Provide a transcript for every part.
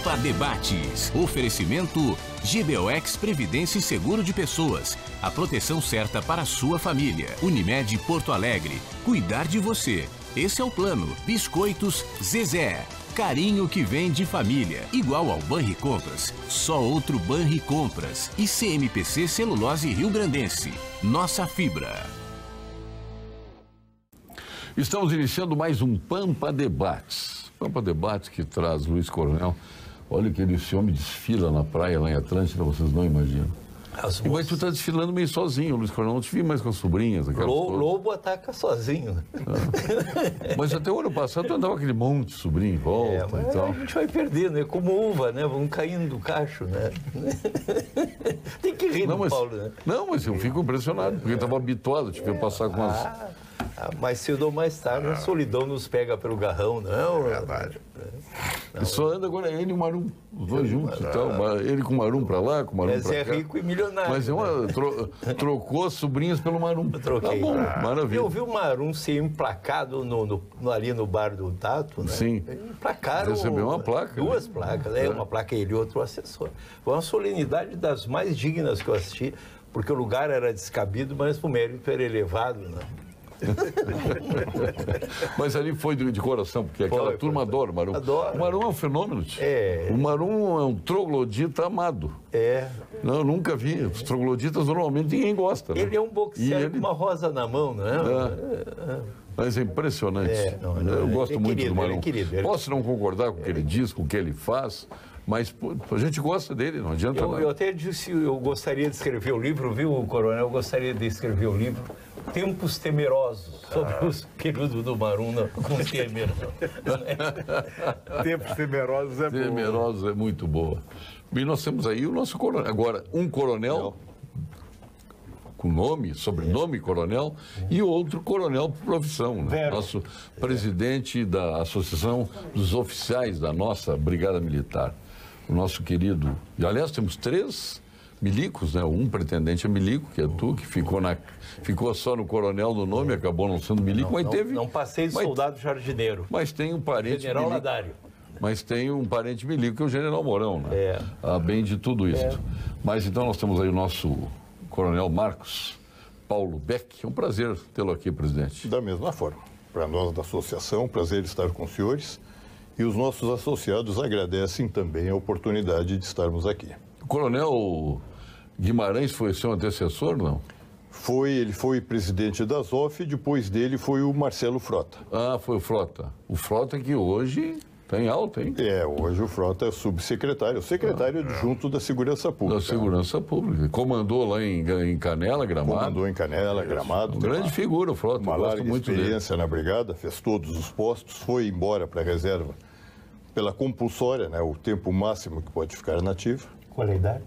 Pampa Debates. Oferecimento GBOX Previdência e Seguro de Pessoas. A proteção certa para a sua família. Unimed Porto Alegre. Cuidar de você. Esse é o plano. Biscoitos Zezé. Carinho que vem de família. Igual ao Banricompras. Só outro Banricompras. E CMPC Celulose Rio Grandense. Nossa fibra. Estamos iniciando mais um Pampa Debates. Pampa Debates que traz Luiz Coronel. Olha que esse homem desfila na praia lá em Atlântida, vocês não imaginam. Mas tu está desfilando meio sozinho, Luiz Coronel. Não te vi mais com as sobrinhas. Lobo ataca sozinho. Mas até o ano passado tu andava aquele monte de sobrinho em volta mas e tal. A gente vai perdendo, é como uva, né? Vão caindo do cacho, né? Tem que rir do Paulo, né? Não, mas eu fico impressionado, porque eu estava habituado a te ver passar com as... Mais cedo ou mais tarde, a solidão nos pega pelo garrão, não? É verdade. Só anda agora ele e o Marum, os dois juntos e tal. Ele com o Marum pra lá, com o Marum pra cá. Mas é rico e milionário. Mas trocou as sobrinhas pelo Marum. Eu troquei. Tá bom, maravilha. Eu vi o Marum ser emplacado ali no bar do Tato, né? Sim. Emplacaram. Recebeu uma placa. Duas placas, né? Uma placa ele e outro assessor. Foi uma solenidade das mais dignas que eu assisti, porque o lugar era descabido, mas o mérito era elevado, né? Mas ali foi de coração, porque aquela turma adora o Marum. Adora. O Marum é um fenômeno, tio. O Marum é um troglodita amado. Não, eu nunca vi. Os trogloditas normalmente ninguém gosta. Né? Ele é um boxeador com uma rosa na mão, não é? Mas é impressionante. Eu gosto muito do Marum. Posso não concordar com o que ele diz, com o que ele faz, mas a gente gosta dele, não adianta nada. Eu até disse, eu gostaria de escrever o livro, viu, Coronel? Eu gostaria de escrever o livro Tempos Temerosos, sobre os períodos do Marum com Temer. Tempos Temerosos é bom. Temerosos é muito boa. E nós temos aí o nosso coronel. Agora, um coronel com nome, sobrenome coronel, e outro coronel por profissão. Né? Nosso presidente da Associação dos Oficiais da nossa Brigada Militar. O nosso querido... E, aliás, temos 3 milicos, né? Um pretendente a milico, que é tu, que ficou só no coronel do nome, acabou não sendo milico, mas teve... Não passei de soldado jardineiro. Mas tem um parente General milico. Ladário. Mas tem um parente milico, que é o General Mourão, né? A bem de tudo isso. Mas então nós temos aí o nosso coronel Marcos Paulo Beck. É um prazer tê-lo aqui, presidente. Da mesma forma. Para nós da associação, prazer estar com os senhores. E os nossos associados agradecem também a oportunidade de estarmos aqui. O coronel Guimarães foi seu antecessor, não? Ele foi presidente da ZOF e depois dele foi o Marcelo Frota. Ah, foi o Frota. O Frota que hoje está em alta, hein? Hoje o Frota é subsecretário, secretário adjunto da Segurança Pública. Da Segurança Pública. Comandou lá em Canela, Gramado. Comandou em Canela, Gramado. Grande figura o Frota, uma larga experiência na brigada, fez todos os postos, foi embora para a reserva pela compulsória, né, o tempo máximo que pode ficar nativo. Qual é a idade?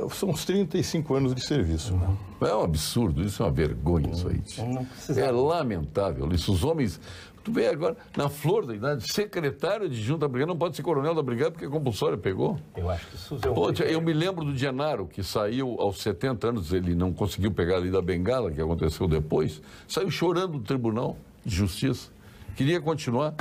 São uns 35 anos de serviço. É um absurdo, isso é uma vergonha isso aí. É lamentável isso. Os homens, tu vê agora, na flor da idade, secretário adjunto da brigada, não pode ser coronel da brigada porque a compulsória pegou. Eu acho que isso eu me lembro do Genaro, que saiu aos 70 anos, ele não conseguiu pegar ali da bengala, que aconteceu depois, saiu chorando do Tribunal de Justiça. Queria continuar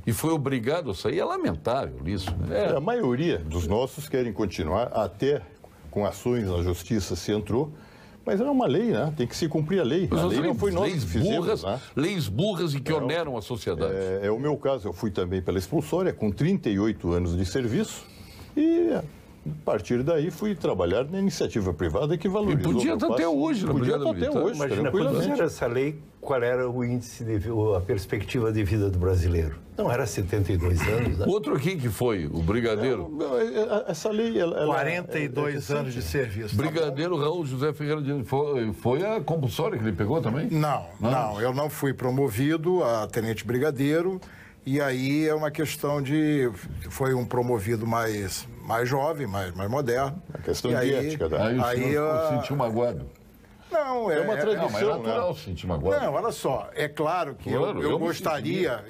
e foi obrigado a sair. É lamentável isso. Né? A maioria dos nossos querem continuar, até com ações na justiça se entrou, mas é uma lei, né? Tem que se cumprir a lei. A lei não foi nós que fizemos, né? Leis burras e que oneram a sociedade. É o meu caso, eu fui também pela expulsória, com 38 anos de serviço e... A partir daí, fui trabalhar na iniciativa privada que valorizou. E podia estar até hoje na Brigada Militar. Até hoje, imagina, quando fizeram essa lei, qual era o índice, a perspectiva de vida do brasileiro? Não era 72 anos. Né? Outro aqui que foi, o brigadeiro. Essa lei... 42 anos de serviço. Brigadeiro Raul José Ferreira de foi a compulsória que ele pegou também? Não, eu não fui promovido a tenente brigadeiro. E aí é uma questão de... Foi um promovido mais jovem, mais moderno. A questão de ética. Aí o senhor sentiu magoado. Não, é uma tradição, mas é natural sentir magoado. Não, olha só, é claro que eu gostaria,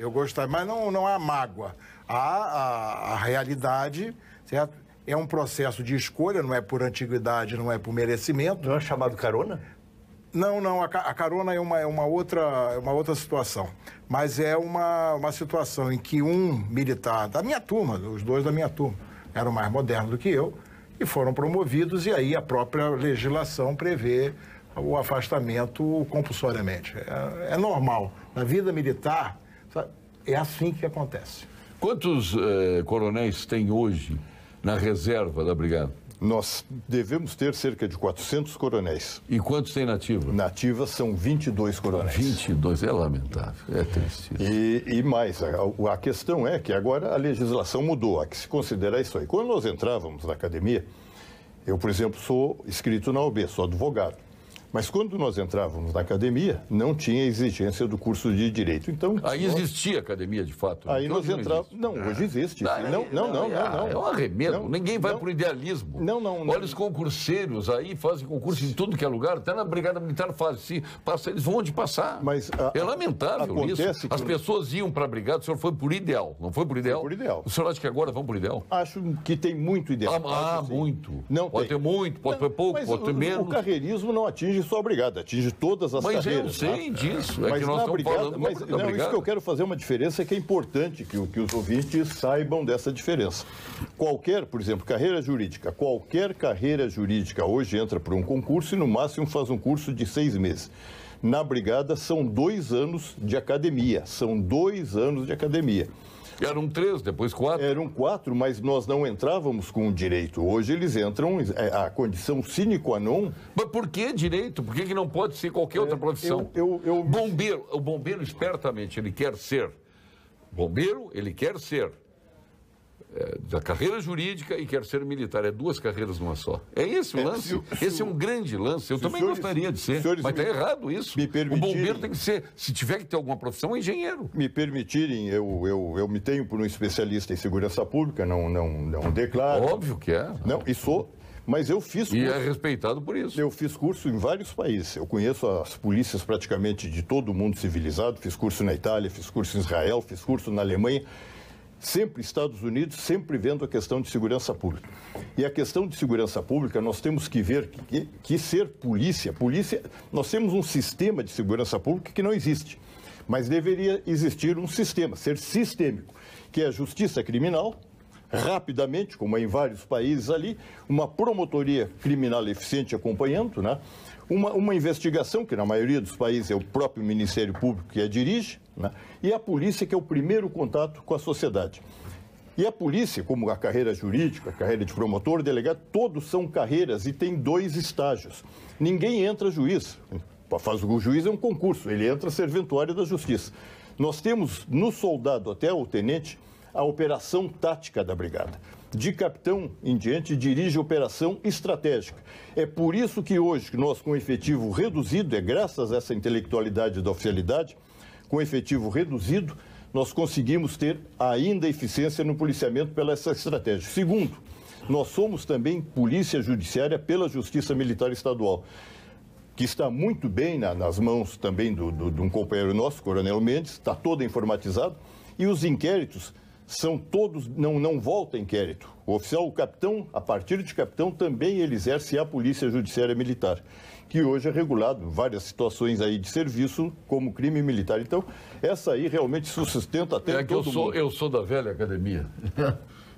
mas não há mágoa. Há a realidade, certo? É um processo de escolha, não é por antiguidade, não é por merecimento. Não é chamado carona? Não, a carona é uma outra situação. Mas é uma situação em que um militar da minha turma, os dois da minha turma, eram mais modernos do que eu, e foram promovidos, e aí a própria legislação prevê o afastamento compulsoriamente. É normal. Na vida militar, sabe, é assim que acontece. Quantos coronéis tem hoje na reserva da brigada? Nós devemos ter cerca de 400 coronéis. E quantos tem na ativa? Na ativa são 22 coronéis. 22, é lamentável, é triste. E mais, a questão é que agora a legislação mudou, há que se considerar isso aí. Quando nós entrávamos na academia, eu, por exemplo, sou inscrito na OAB, sou advogado. Mas quando nós entrávamos na academia, não tinha exigência do curso de Direito. Então, aí existia academia, de fato. Aí nós entrávamos... Não, hoje existe. Não. É um arremedo. Ninguém vai para o idealismo. Não. Olha os concurseiros aí, fazem concurso em tudo que é lugar. Até na Brigada Militar fazem. Eles vão onde passar. Mas é lamentável isso. As pessoas iam para a Brigada, o senhor foi por ideal. Não foi por ideal? Foi por ideal. O senhor acha que agora vão por ideal? Acho que tem muito ideal. Muito. Não pode ter muito, pode ter pouco, pode ter menos. O carreirismo não atinge só a Brigada, atinge todas as carreiras. Mas eu sei disso, mas que nós estamos falando da Brigada. Isso que eu quero fazer uma diferença é que é importante que os ouvintes saibam dessa diferença. Por exemplo, qualquer carreira jurídica hoje entra para um concurso e no máximo faz um curso de 6 meses. Na Brigada são 2 anos de academia, Eram 3, depois 4. Eram 4, mas nós não entrávamos com o direito. Hoje eles entram, a condição sine qua non... Mas por que direito? Por que não pode ser qualquer outra profissão? Bombeiro, o bombeiro espertamente, ele quer ser da carreira jurídica e quer ser militar. É 2 carreiras numa só. É esse o lance. Esse é um grande lance. Eu também gostaria de ser, mas está errado isso. O bombeiro tem que ser, se tiver que ter alguma profissão, engenheiro. Me permitirem, eu me tenho por um especialista em segurança pública, não declaro. Óbvio que é. Não, e sou... Mas eu fiz curso. E é respeitado por isso. Eu fiz curso em vários países. Eu conheço as polícias praticamente de todo o mundo civilizado. Fiz curso na Itália, fiz curso em Israel, fiz curso na Alemanha. Sempre Estados Unidos, sempre vendo a questão de segurança pública. E a questão de segurança pública, nós temos que ver que ser polícia... Nós temos um sistema de segurança pública que não existe. Mas deveria existir um sistema, ser sistêmico, que é a justiça criminal... rapidamente, como é em vários países ali, uma promotoria criminal eficiente acompanhando, né? Uma investigação, que na maioria dos países é o próprio Ministério Público que a dirige, né? E a polícia, que é o primeiro contato com a sociedade. E a polícia, como a carreira jurídica, a carreira de promotor, delegado, todos são carreiras e tem 2 estágios. Ninguém entra juiz. O juiz é um concurso, ele entra serventuário da justiça. Nós temos no soldado até o tenente a operação tática da brigada. De capitão em diante, dirige a operação estratégica. É por isso que hoje, nós com efetivo reduzido, é graças a essa intelectualidade da oficialidade, com efetivo reduzido, nós conseguimos ter ainda eficiência no policiamento pela essa estratégia. Segundo, nós somos também polícia judiciária pela Justiça Militar Estadual, que está muito bem nas mãos também de um companheiro nosso, Coronel Mendes, está todo informatizado, e os inquéritos são todos, não volta inquérito. O oficial, o capitão, a partir de capitão, também ele exerce a Polícia Judiciária Militar, que hoje é regulado em várias situações aí de serviço como crime militar. Então, essa aí realmente sustenta até todo mundo. Eu sou da velha academia.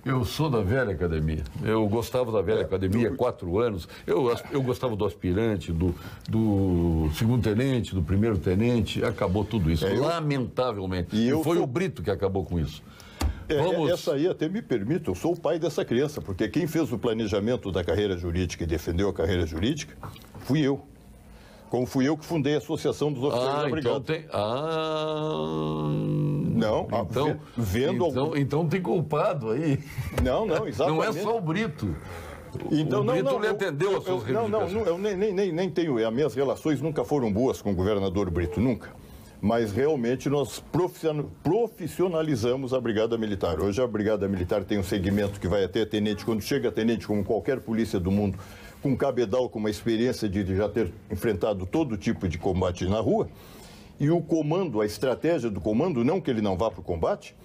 Eu sou da velha academia. Eu gostava da velha academia há 4 anos. Eu gostava do aspirante, do segundo-tenente, do primeiro-tenente. Acabou tudo isso, lamentavelmente. E foi o Brito que acabou com isso. Essa aí até me permite, eu sou o pai dessa criança, porque quem fez o planejamento da carreira jurídica e defendeu a carreira jurídica, fui eu. Como fui eu que fundei a Associação dos Oficiais da Brigada. Então tem culpado aí. Não, exatamente. Não é só o Brito. Então, o Brito lhe atendeu às suas reivindicações. Eu nem tenho. As minhas relações nunca foram boas com o governador Brito, nunca. Mas realmente nós profissionalizamos a Brigada Militar. Hoje a Brigada Militar tem um segmento que vai até tenente. Quando chega a tenente, como qualquer polícia do mundo, com cabedal, com uma experiência de já ter enfrentado todo tipo de combate na rua. E o comando, a estratégia do comando, não que ele não vá para o combate,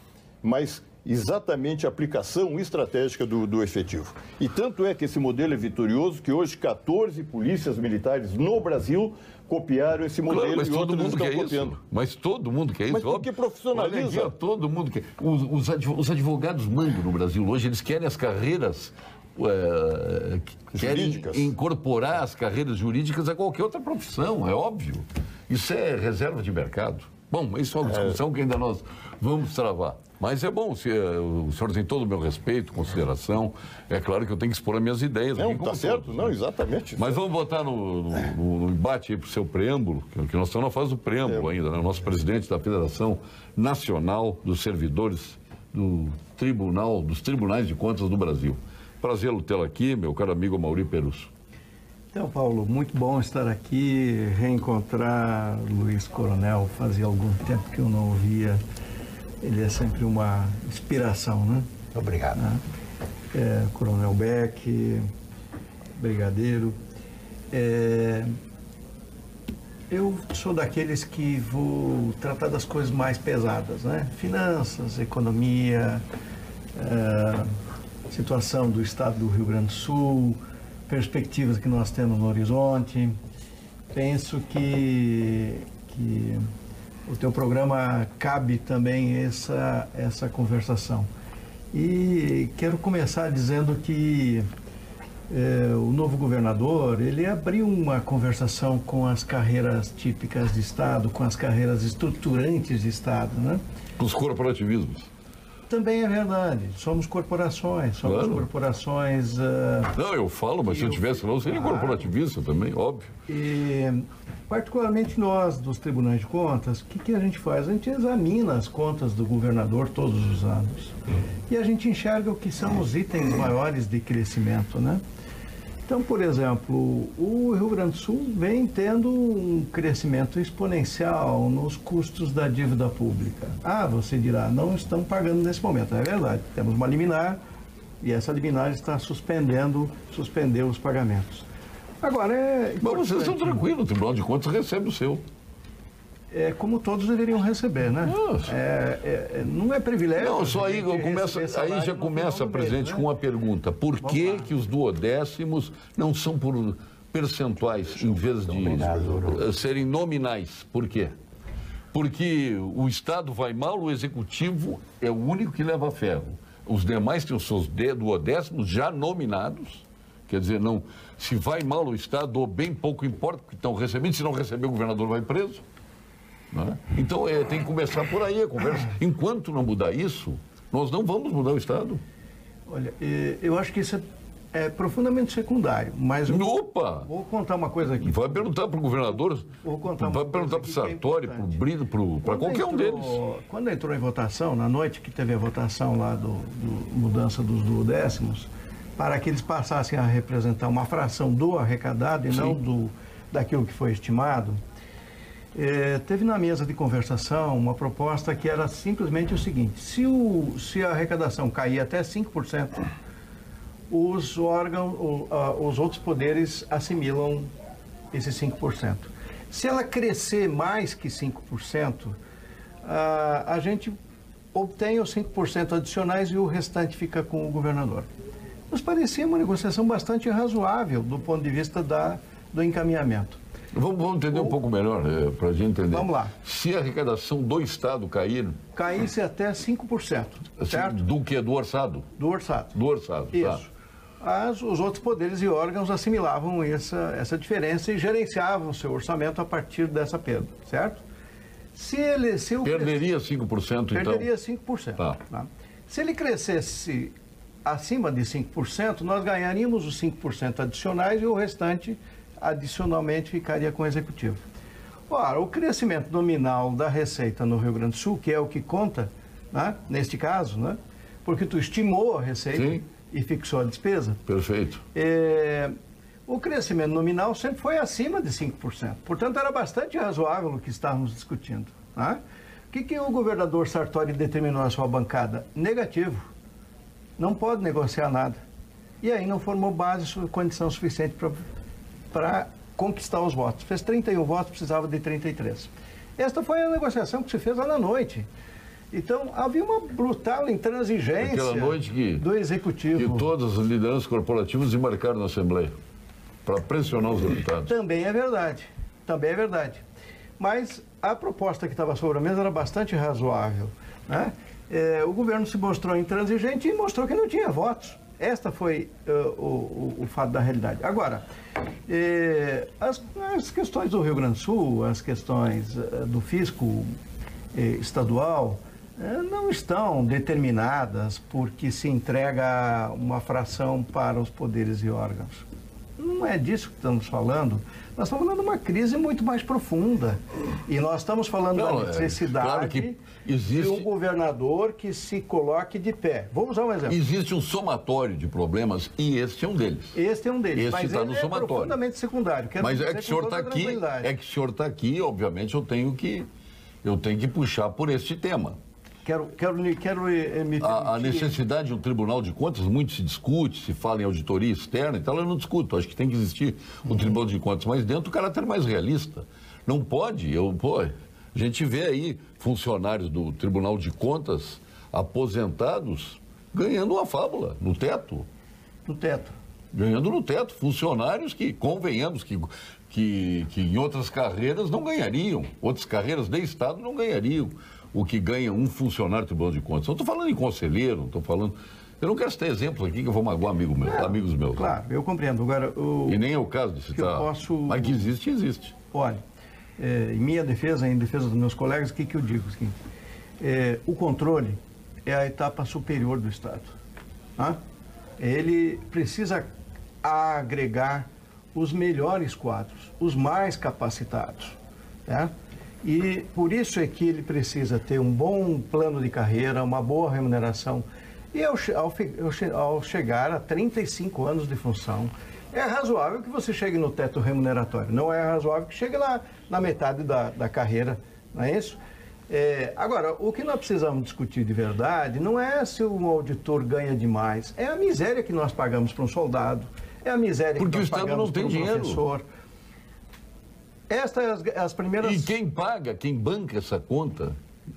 mas exatamente a aplicação estratégica do efetivo. E tanto é que esse modelo é vitorioso que hoje 14 polícias militares no Brasil copiaram esse modelo, claro, mas e todo outros mundo estão quer copiando. isso. Mas todo mundo quer isso. Mas porque profissionaliza. Olha aqui, todo mundo quer. Os advogados mandam no Brasil hoje, eles querem as carreiras... querem Jurídicas. incorporar as carreiras jurídicas a qualquer outra profissão, é óbvio. Isso é reserva de mercado. Bom, isso é uma discussão que ainda nós vamos travar. Mas é bom, o senhor tem todo o meu respeito, consideração. É claro que eu tenho que expor as minhas ideias. Não, aqui, está certo, todos, não, né? exatamente. Mas vamos botar no embate aí para o seu preâmbulo, que nós estamos na fase do preâmbulo ainda, né? O nosso presidente da Federação Nacional dos Servidores dos Tribunais de Contas do Brasil. Prazer tê-lo aqui, meu caro amigo Mauri Perusso. Então, Paulo, muito bom estar aqui, reencontrar Luiz Coronel. Fazia algum tempo que eu não ouvia. Ele é sempre uma inspiração, né? Obrigado. Coronel Beck, brigadeiro. Eu sou daqueles que vou tratar das coisas mais pesadas, né? Finanças, economia, situação do estado do Rio Grande do Sul, perspectivas que nós temos no horizonte. Penso que o teu programa cabe também essa conversação. E quero começar dizendo que o novo governador, ele abriu uma conversação com as carreiras típicas de Estado, com as carreiras estruturantes de Estado, né? Com os corporativismos. Também é verdade. Somos corporações, Claro. corporações... Não, eu falo, mas se eu tivesse lá, eu seria corporativista também, óbvio. E, particularmente nós, dos tribunais de contas, o que a gente faz? A gente examina as contas do governador todos os anos. E a gente enxerga o que são os itens maiores de crescimento, né? Então, por exemplo, o Rio Grande do Sul vem tendo um crescimento exponencial nos custos da dívida pública. Você dirá, não estão pagando nesse momento. É verdade, temos uma liminar e essa liminar está suspendeu os pagamentos. Agora, Mas vocês estão tranquilos, o Tribunal de Contas recebe o seu. É como todos deveriam receber, né? Nossa. Não é privilégio. Não, só aí, aí já começa, presidente, com uma pergunta. Por que que os duodécimos não são por percentuais em vez de serem nominais? Por quê? Porque o Estado vai mal, o Executivo é o único que leva ferro. Os demais têm os seus duodécimos já nominados. Quer dizer, não, se vai mal o Estado, ou bem pouco importa, porque estão recebendo. Se não receber, o governador vai preso. Né? Então, tem que começar por aí a conversa. Enquanto não mudar isso, nós não vamos mudar o Estado. Olha, eu acho que isso é profundamente secundário, mas Opa! vou contar uma coisa aqui. Vai perguntar para o governador, vai perguntar para o Sartori, para o Brito, para qualquer um deles. Quando entrou em votação, na noite que teve a votação lá do mudança dos duodécimos, para que eles passassem a representar uma fração do arrecadado e não daquilo que foi estimado, teve na mesa de conversação uma proposta que era simplesmente o seguinte: se a arrecadação cair até 5%, os outros poderes assimilam esses 5%. Se ela crescer mais que 5%, a gente obtém os 5% adicionais e o restante fica com o governador. Nos parecia uma negociação bastante razoável do ponto de vista do encaminhamento. Vamos entender um pouco melhor, para a gente entender. Vamos lá. Se a arrecadação do Estado caísse até 5%, certo? Do que? Do orçado? Do orçado. Do orçado, Isso. Tá. Os outros poderes e órgãos assimilavam essa diferença e gerenciavam o seu orçamento a partir dessa perda, certo? Perderia 5%, então? Perderia 5%. Tá. Tá? Se ele crescesse acima de 5%, nós ganharíamos os 5% adicionais e o restante adicionalmente ficaria com o Executivo. Ora, o crescimento nominal da receita no Rio Grande do Sul, que é o que conta, né, neste caso, né, porque tu estimou a receita Sim. e fixou a despesa. Perfeito. O crescimento nominal sempre foi acima de 5%. Portanto, era bastante razoável o que estávamos discutindo. Tá? O que o governador Sartori determinou à sua bancada? Negativo. Não pode negociar nada. E aí não formou base, condição suficiente para conquistar os votos. Fez 31 votos, precisava de 33. Esta foi a negociação que se fez lá na noite. Então, havia uma brutal intransigência Aquela noite do Executivo. Que todas as lideranças corporativas embarcaram na Assembleia para pressionar os deputados. Também é verdade. Mas a proposta que estava sobre a mesa era bastante razoável, né? O governo se mostrou intransigente e mostrou que não tinha votos. Esta foi o fato da realidade. Agora, as questões do Rio Grande do Sul, as questões do fisco estadual, não estão determinadas porque se entrega uma fração para os poderes e órgãos. Não é disso que estamos falando. Nós estamos falando de uma crise muito mais profunda. E nós estamos falando da necessidade claro que existe... de um governador que se coloque de pé. Vamos usar um exemplo. Existe um somatório de problemas e este é um deles. Este é um deles. Este mas está no ele somatório. É profundamente secundário. Mas é que o senhor está aqui, obviamente eu tenho que puxar por este tema. Quero me permitir... A necessidade de um Tribunal de Contas, muito se discute, se fala em auditoria externa e tal, eu não discuto. Acho que tem que existir um Tribunal de Contas, mas dentro do caráter mais realista. Não pode, a gente vê aí funcionários do Tribunal de Contas aposentados ganhando uma fábula no teto. No teto. Ganhando no teto. Funcionários que, convenhamos, que em outras carreiras não ganhariam, outras carreiras de Estado não ganhariam o que ganha um funcionário do Tribunal de Contas. Eu estou falando em conselheiro, não estou falando... Eu não quero citar exemplos aqui que eu vou magoar amigos meus. Claro, eu compreendo. Agora, e nem é o caso de citar. Mas que existe, existe. Olha, em minha defesa, em defesa dos meus colegas, o que eu digo? O controle é a etapa superior do Estado. Tá? Ele precisa agregar os melhores quadros, os mais capacitados. Tá? E por isso é que ele precisa ter um bom plano de carreira, uma boa remuneração. E ao chegar a 35 anos de função, é razoável que você chegue no teto remuneratório. Não é razoável que chegue lá na metade da carreira, não é isso? Agora, o que nós precisamos discutir de verdade não é se um auditor ganha demais, é a miséria que nós pagamos para um soldado, é a miséria que nós pagamos para um professor. Estas as primeiras... E quem paga, quem banca essa conta,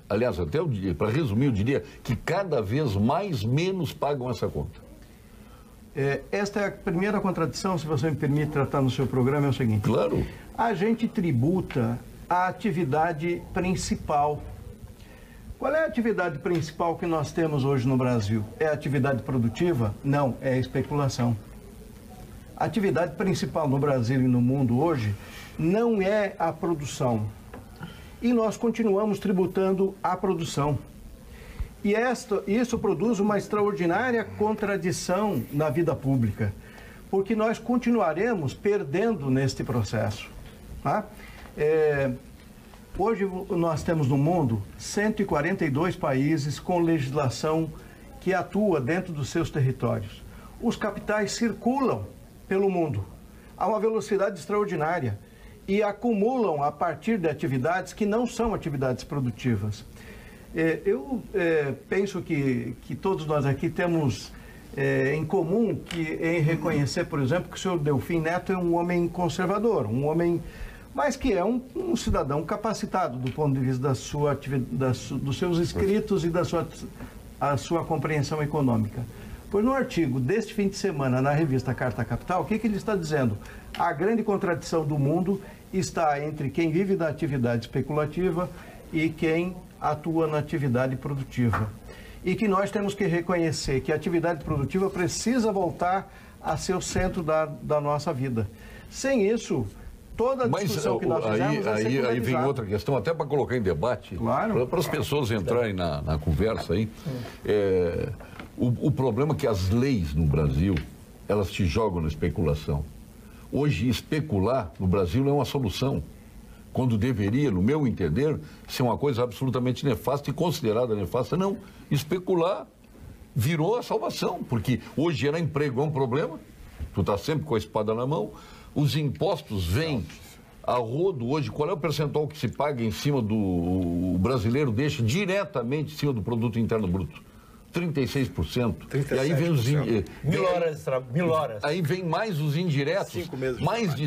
aliás, até para resumir, eu diria que cada vez menos pagam essa conta. Esta é a primeira contradição, se você me permite tratar no seu programa, é o seguinte. Claro. A gente tributa a atividade principal. Qual é a atividade principal que nós temos hoje no Brasil? É a atividade produtiva? Não, é a especulação. A atividade principal no Brasil e no mundo hoje não é a produção. E nós continuamos tributando a produção. E isso produz uma extraordinária contradição na vida pública, porque nós continuaremos perdendo neste processo. Tá? Hoje nós temos no mundo 142 países com legislação que atua dentro dos seus territórios. Os capitais circulam pelo mundo a uma velocidade extraordinária e acumulam a partir de atividades que não são atividades produtivas. Eu penso que todos nós aqui temos em comum em reconhecer, por exemplo, que o senhor Delfim Neto é um homem conservador, um homem, mas que é um cidadão capacitado do ponto de vista dos seus escritos e da sua compreensão econômica. Pois no artigo deste fim de semana, na revista Carta Capital, o que ele está dizendo? A grande contradição do mundo está entre quem vive da atividade especulativa e quem atua na atividade produtiva. E que nós temos que reconhecer que a atividade produtiva precisa voltar a ser o centro da nossa vida. Sem isso, toda a discussão que nós fizemos aí vem outra questão, até para colocar em debate, claro, para as pessoas entrarem na conversa aí. O problema é que as leis no Brasil, elas te jogam na especulação. Hoje, especular no Brasil é uma solução, quando deveria, no meu entender, ser uma coisa absolutamente nefasta e considerada nefasta. Não, especular virou a salvação, porque hoje gerar emprego é um problema, tu está sempre com a espada na mão, os impostos vêm a rodo hoje. Qual é o percentual que se paga em cima o brasileiro deixa diretamente em cima do produto interno bruto? 36%. 37%. E aí vem os... Mil horas. Aí vem mais os indiretos. 5 meses. Mais de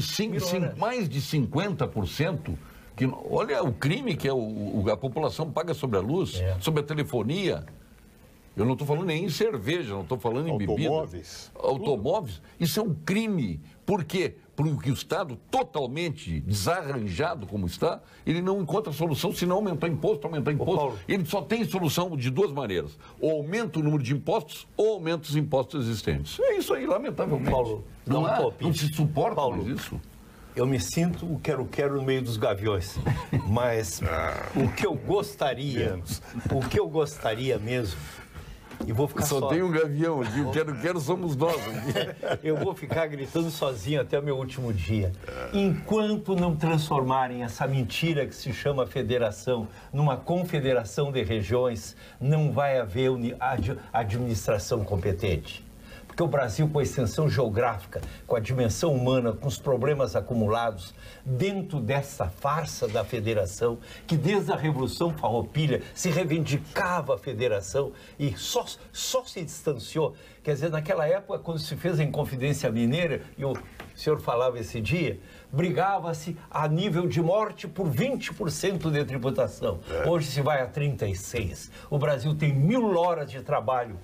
50% Olha o crime que a população paga sobre a luz, sobre a telefonia. Eu não estou falando nem em cerveja, não estou falando em bebida. Automóveis. Isso é um crime. Por quê? Porque o Estado, totalmente desarranjado como está, ele não encontra solução se não aumentar imposto. Paulo, ele só tem solução de duas maneiras. Ou aumenta o número de impostos, ou aumenta os impostos existentes. É isso aí, lamentavelmente. Paulo, não se suporta Paulo, mais isso. Eu me sinto o quero-quero no meio dos gaviões. Mas o que eu gostaria mesmo, e vou ficar só tem um gavião aqui, o quero somos nós aqui. Eu vou ficar gritando sozinho até o meu último dia. Enquanto não transformarem essa mentira que se chama federação numa confederação de regiões, não vai haver administração competente. Porque o Brasil, com a extensão geográfica, com a dimensão humana, com os problemas acumulados, dentro dessa farsa da federação, que desde a Revolução Farroupilha se reivindicava a federação e só se distanciou. Quer dizer, naquela época, quando se fez a Inconfidência Mineira, e o senhor falava esse dia, brigava-se a nível de morte por 20% de tributação. Hoje se vai a 36%. O Brasil tem 1000 horas de trabalho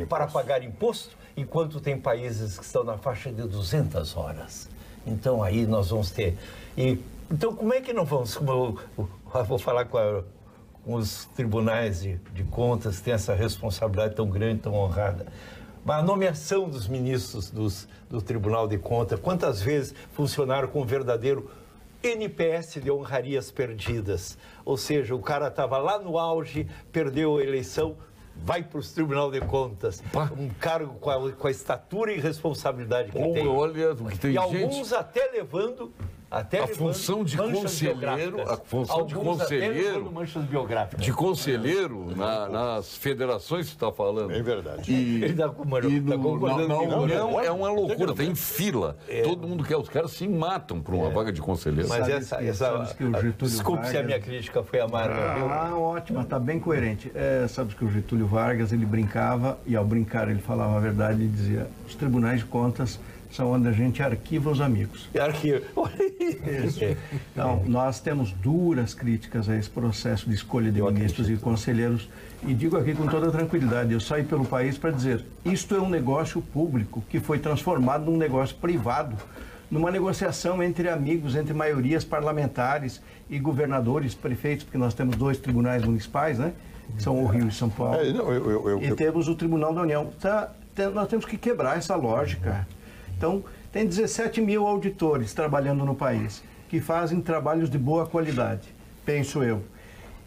para pagar imposto, enquanto tem países que estão na faixa de 200 horas. Então, aí nós vamos ter... Então, como é que não vamos... Eu vou falar com os tribunais de contas, que têm essa responsabilidade tão grande, tão honrada. Mas a nomeação dos ministros do Tribunal de Contas, quantas vezes funcionaram com um verdadeiro NPS de honrarias perdidas? Ou seja, o cara estava lá no auge, perdeu a eleição, vai para o Tribunal de Contas, um cargo com a estatura e responsabilidade que tem. Olha, o que tem e gente... alguns até levando a função de conselheiro, manchas biográficas. De conselheiro nas federações que você está falando. É verdade. Na União é uma loucura, tem fila. Todo mundo quer, os caras se matam por uma vaga de conselheiro. Mas desculpe se a minha crítica foi amarga. Ótima, está bem coerente. Sabe que o Getúlio Vargas, ele brincava, e ao brincar ele falava a verdade, ele dizia, os tribunais de contas são onde a gente arquiva os amigos. Então, nós temos duras críticas a esse processo de escolha de ministros e conselheiros, e digo aqui com toda tranquilidade, eu saí pelo país para dizer, isto é um negócio público que foi transformado num negócio privado, numa negociação entre amigos, entre maiorias parlamentares e governadores, prefeitos, porque nós temos 2 tribunais municipais, né? Que são o Rio e São Paulo. E temos o Tribunal da União. Nós temos que quebrar essa lógica. Então, tem 17 mil auditores trabalhando no país, que fazem trabalhos de boa qualidade, penso eu.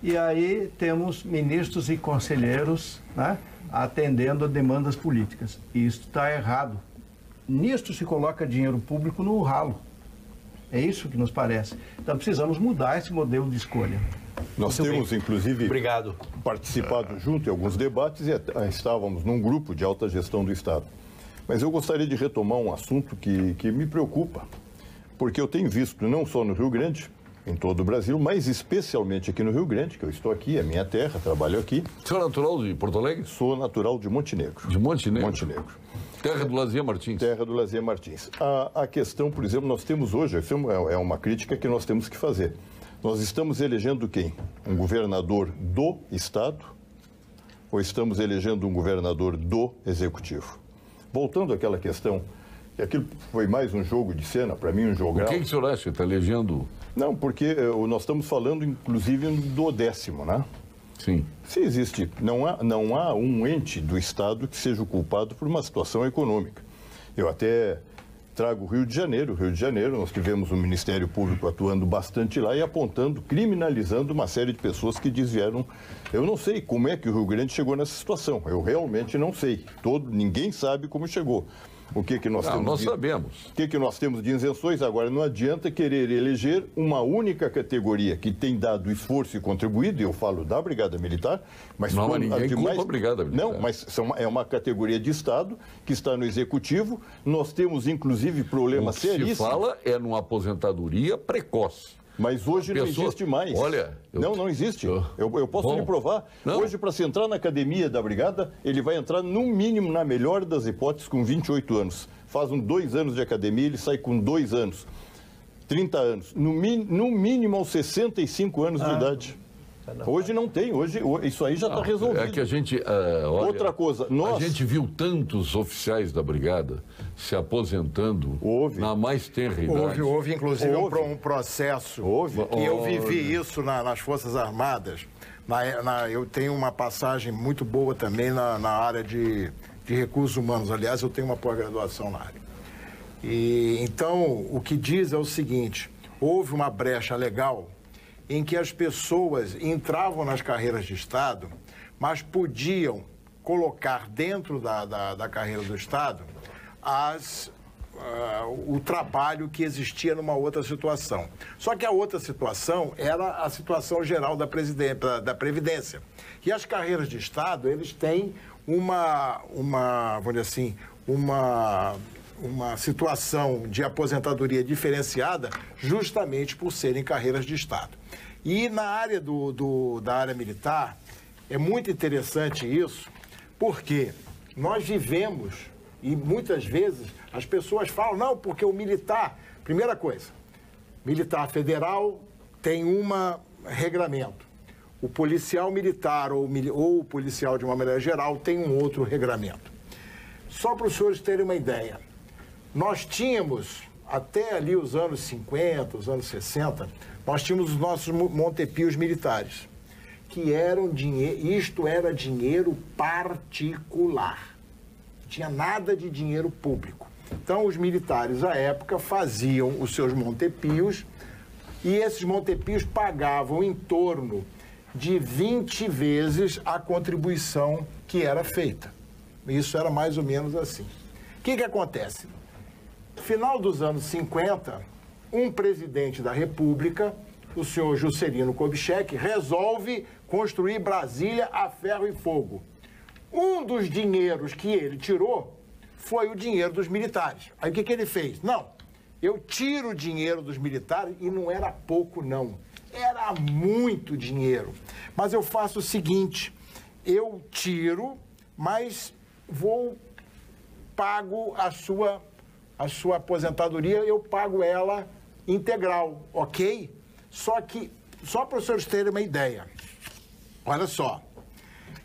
E aí temos ministros e conselheiros, né, atendendo a demandas políticas. E isso está errado. Nisto se coloca dinheiro público no ralo. É isso que nos parece. Então, precisamos mudar esse modelo de escolha. Nós temos, inclusive, participado junto em alguns debates e estávamos num grupo de alta gestão do Estado. Mas eu gostaria de retomar um assunto que me preocupa, porque eu tenho visto, não só no Rio Grande, em todo o Brasil, mas especialmente aqui no Rio Grande, que eu estou aqui, é minha terra, trabalho aqui. O senhor é natural de Porto Alegre? Sou natural de Montenegro. De Montenegro? Montenegro. Terra do Lazier Martins. Terra do Lazier Martins. A questão, por exemplo, nós temos hoje, é uma crítica que nós temos que fazer. Nós estamos elegendo quem? Um governador do Estado ou estamos elegendo um governador do Executivo? Voltando àquela questão, que aquilo foi mais um jogo de cena, para mim um jogral. O que o senhor acha que está elegendo? Não, porque nós estamos falando, inclusive, do 10º, né? Sim. Se existe, não há um ente do Estado que seja o culpado por uma situação econômica. Eu até trago o Rio de Janeiro. Rio de Janeiro, nós tivemos um Ministério Público atuando bastante lá e apontando, criminalizando uma série de pessoas que desviaram. Eu não sei como é que o Rio Grande chegou nessa situação. Eu realmente não sei. Ninguém sabe como chegou. O que nós temos? Nós sabemos. O que nós temos de isenções? Agora, não adianta querer eleger uma única categoria que tem dado esforço e contribuído, eu falo da Brigada Militar, mas... Não, mas ninguém culpa a Brigada Militar. Não, mas é uma categoria de Estado que está no Executivo. Nós temos, inclusive, problemas seríssimos. O que se fala é numa aposentadoria precoce. Mas hoje não existe mais. Olha... Não existe. Eu posso lhe provar. Não. Hoje, para se entrar na academia da Brigada, ele vai entrar, no mínimo, na melhor das hipóteses, com 28 anos. Faz 2 anos de academia, ele sai com 2 anos. 30 anos. No mínimo aos 65 anos de idade. Hoje não tem, hoje isso aí já está resolvido. É que a gente... olha, outra coisa, a gente viu tantos oficiais da Brigada se aposentando na mais tenra idade. Houve inclusive um processo que eu vivi isso nas Forças Armadas. Eu tenho uma passagem muito boa também na área de recursos humanos. Aliás, eu tenho uma pós-graduação na área. Então, o que diz é o seguinte, houve uma brecha legal em que as pessoas entravam nas carreiras de Estado, mas podiam colocar dentro da carreira do Estado o trabalho que existia numa outra situação. Só que a outra situação era a situação geral da Previdência. E as carreiras de Estado, eles têm vamos dizer assim, uma situação de aposentadoria diferenciada justamente por serem carreiras de Estado. E na área da área militar, é muito interessante isso, porque nós vivemos, e muitas vezes as pessoas falam, não, porque o militar... Primeira coisa, militar federal tem regramento. O policial militar ou o policial de uma maneira geral tem um outro regramento. Só para os senhores terem uma ideia, nós tínhamos, até ali os anos 50, os anos 60, nós tínhamos os nossos Montepios militares, que eram isto era dinheiro particular. Não tinha nada de dinheiro público. Então, os militares, à época, faziam os seus Montepios e esses Montepios pagavam em torno de 20 vezes a contribuição que era feita. Isso era mais ou menos assim. O que acontece? No final dos anos 50, um presidente da República, o senhor Juscelino Kubitschek, resolve construir Brasília a ferro e fogo. Um dos dinheiros que ele tirou foi o dinheiro dos militares. Aí o que ele fez? Não, eu tiro o dinheiro dos militares e não era pouco, não. Era muito dinheiro. Mas eu faço o seguinte, eu tiro, mas pago a sua aposentadoria, eu pago ela integral, ok? Só para os senhores terem uma ideia, olha só,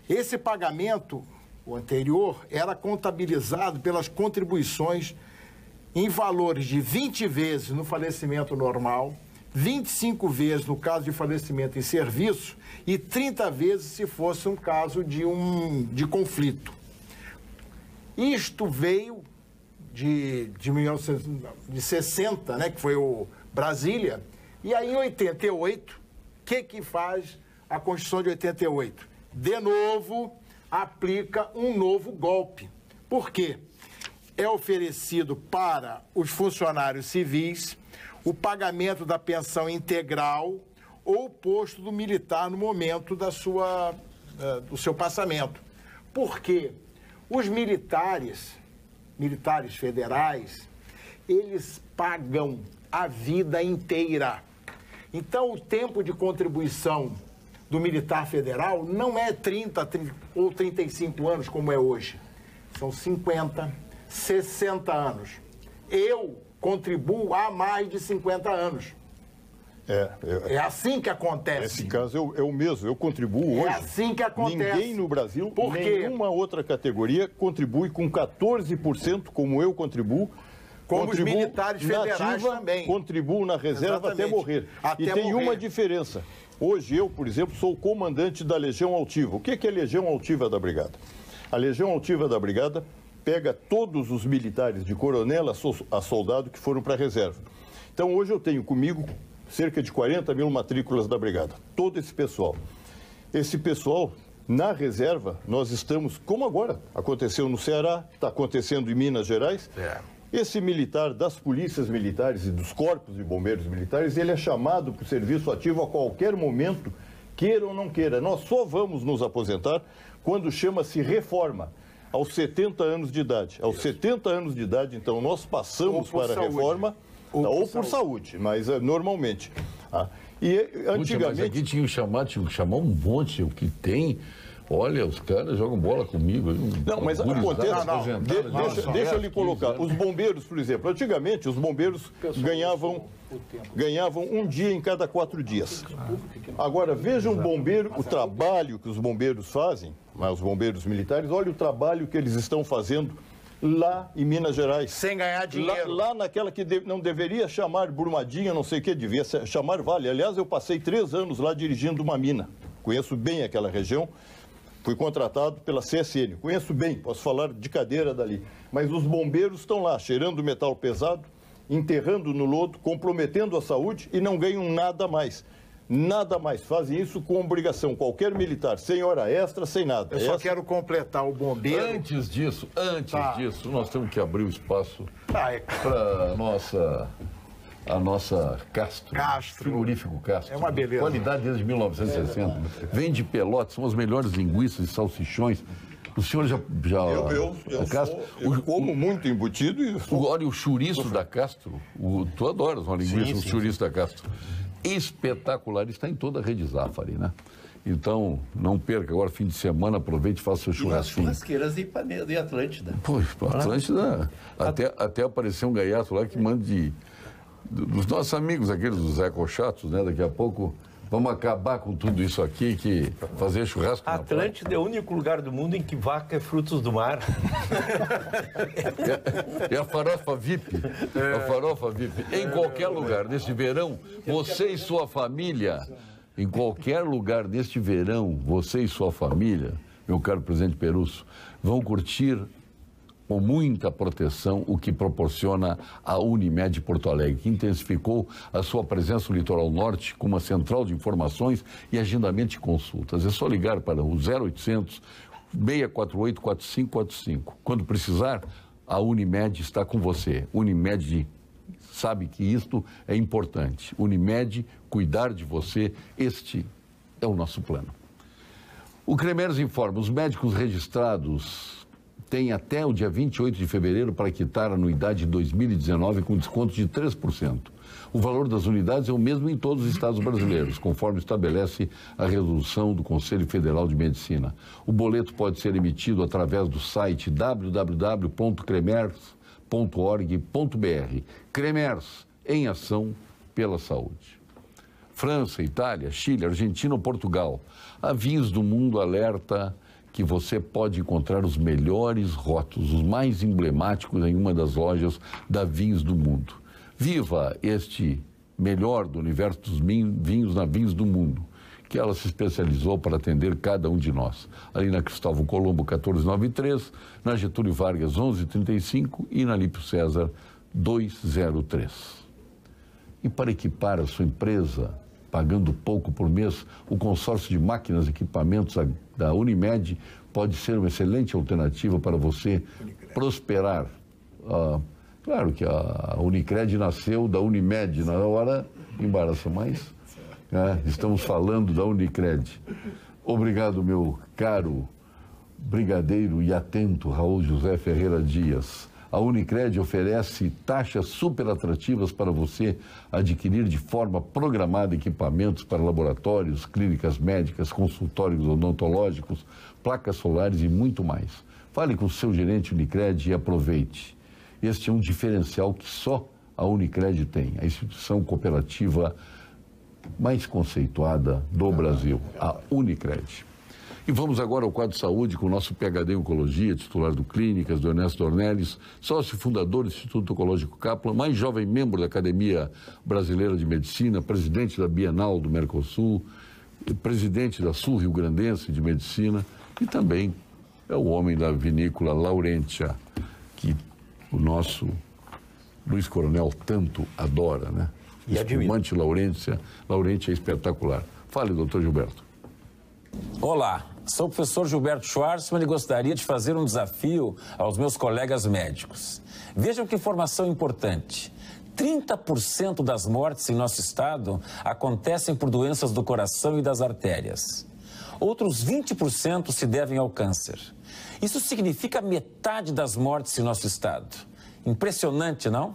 esse pagamento, o anterior, era contabilizado pelas contribuições em valores de 20 vezes no falecimento normal, 25 vezes no caso de falecimento em serviço e 30 vezes se fosse um caso de conflito. Isto veio de 1960, né, que foi o Brasília, e aí em 88, o que faz a Constituição de 88? De novo, aplica um novo golpe. Por quê? É oferecido para os funcionários civis o pagamento da pensão integral ou posto do militar no momento do seu passamento. Por quê? Os militares federais, eles pagam a vida inteira. Então, o tempo de contribuição do militar federal não é 30 ou 35 anos, como é hoje. São 50, 60 anos. Eu contribuo há mais de 50 anos. É assim que acontece. Nesse caso, é o mesmo. Eu contribuo hoje. É assim que acontece. Ninguém no Brasil, nenhuma outra categoria, contribui com 14%, como eu contribuo. Como os militares federais também. Contribuo na reserva até morrer. E tem uma diferença. Hoje eu, por exemplo, sou comandante da Legião Altiva. O que é a Legião Altiva da Brigada? A Legião Altiva da Brigada pega todos os militares, de coronel a soldado, que foram para a reserva. Então, hoje eu tenho comigo cerca de 40 mil matrículas da Brigada. Todo esse pessoal. Esse pessoal, na reserva, nós estamos, como agora, aconteceu no Ceará, está acontecendo em Minas Gerais. Esse militar das polícias militares e dos corpos de bombeiros militares, ele é chamado para o serviço ativo a qualquer momento, queira ou não queira. Nós só vamos nos aposentar quando chama-se reforma, aos 70 anos de idade. Aos 70 anos de idade, então, nós passamos para a reforma, ou por saúde, mas normalmente. E antigamente... Mas aqui tinha que chamar um monte, o que tem... Olha, os caras jogam bola comigo. Não, mas acontece. Deixa eu lhe colocar. Os bombeiros, por exemplo, antigamente os bombeiros ganhavam um dia em cada 4 dias. Agora, veja um bombeiro, o trabalho que os bombeiros fazem, os bombeiros militares, olha o trabalho que eles estão fazendo lá em Minas Gerais. Sem ganhar dinheiro. Lá naquela que não deveria chamar Brumadinho, não sei o que, devia chamar Vale. Aliás, eu passei 3 anos lá dirigindo uma mina. Conheço bem aquela região. Fui contratado pela CSN. Conheço bem, posso falar de cadeira dali. Mas os bombeiros estão lá, cheirando metal pesado, enterrando no lodo, comprometendo a saúde e não ganham nada mais. Nada mais. Fazem isso com obrigação. Qualquer militar, sem hora extra, sem nada. Eu só quero completar o bombeiro. Antes disso, nós temos que abrir o espaço claro. para a nossa Castro, frigorífico Castro. É uma beleza. Qualidade desde 1960. Vem de Pelotas, são as melhores linguiças e salsichões. O senhor já eu como muito embutido. Olha o chouriço da Castro. Tu adoras uma linguiça, o chouriço da Castro. Espetacular, está em toda a rede Zafari, né? Então, não perca agora, fim de semana, aproveite e faça seu churrasquinho. E as churrasqueiras de Atlântida. Pois, Atlântida, até apareceu um gaiato lá que manda dos nossos amigos, aqueles dos ecochatos, né? Daqui a pouco vamos acabar com tudo isso aqui, que fazer churrasco na praia. Atlântida é o único lugar do mundo em que vaca é frutos do mar. É a farofa VIP. A farofa VIP. Em qualquer lugar, neste verão, você e sua família, em qualquer lugar deste verão, você e sua família, meu caro presidente Perusso, vão curtir com muita proteção o que proporciona a Unimed Porto Alegre, que intensificou a sua presença no litoral norte com uma central de informações e agendamento de consultas. É só ligar para o 0800 648 4545. Quando precisar, a Unimed está com você. Unimed sabe que isto é importante. Unimed, cuidar de você, este é o nosso plano. O Cremers informa, os médicos registrados tem até o dia 28 de fevereiro para quitar a anuidade de 2019 com desconto de 3%. O valor das unidades é o mesmo em todos os estados brasileiros, conforme estabelece a resolução do Conselho Federal de Medicina. O boleto pode ser emitido através do site www.cremers.org.br. Cremers, em ação pela saúde. França, Itália, Chile, Argentina ou Portugal. A Vinhos do Mundo alerta que você pode encontrar os melhores rótulos, os mais emblemáticos em uma das lojas da Vinhos do Mundo. Viva este melhor do universo dos vinhos na Vinhos do Mundo, que ela se especializou para atender cada um de nós. Ali na Cristóvão Colombo, 1493, na Getúlio Vargas, 1135 e na Lípio César, 203. E para equipar a sua empresa, pagando pouco por mês, o consórcio de máquinas e equipamentos da Unimed pode ser uma excelente alternativa para você prosperar. Claro que a Unicred nasceu da Unimed, na hora embaraça mais. Estamos falando da Unicred. Obrigado, meu caro brigadeiro e atento Raul José Ferreira Dias. A Unicred oferece taxas super atrativas para você adquirir de forma programada equipamentos para laboratórios, clínicas médicas, consultórios odontológicos, placas solares e muito mais. Fale com o seu gerente Unicred e aproveite. Este é um diferencial que só a Unicred tem, a instituição cooperativa mais conceituada do Brasil, a Unicred. E vamos agora ao quadro de saúde com o nosso PhD em Oncologia, titular do Clínicas, do Ernesto Dornelles, sócio fundador do Instituto Oncológico Kaplan, mais jovem membro da Academia Brasileira de Medicina, presidente da Bienal do Mercosul, presidente da Sul Rio Grandense de Medicina e também é o homem da vinícola Laurentia, que o nosso Luiz Coronel tanto adora, né? Espumante Laurentia é espetacular. Fale, doutor Gilberto. Olá, sou o professor Gilberto Schwarzman e gostaria de fazer um desafio aos meus colegas médicos. Vejam que informação importante. 30% das mortes em nosso estado acontecem por doenças do coração e das artérias. Outros 20% se devem ao câncer. Isso significa metade das mortes em nosso estado. Impressionante, não?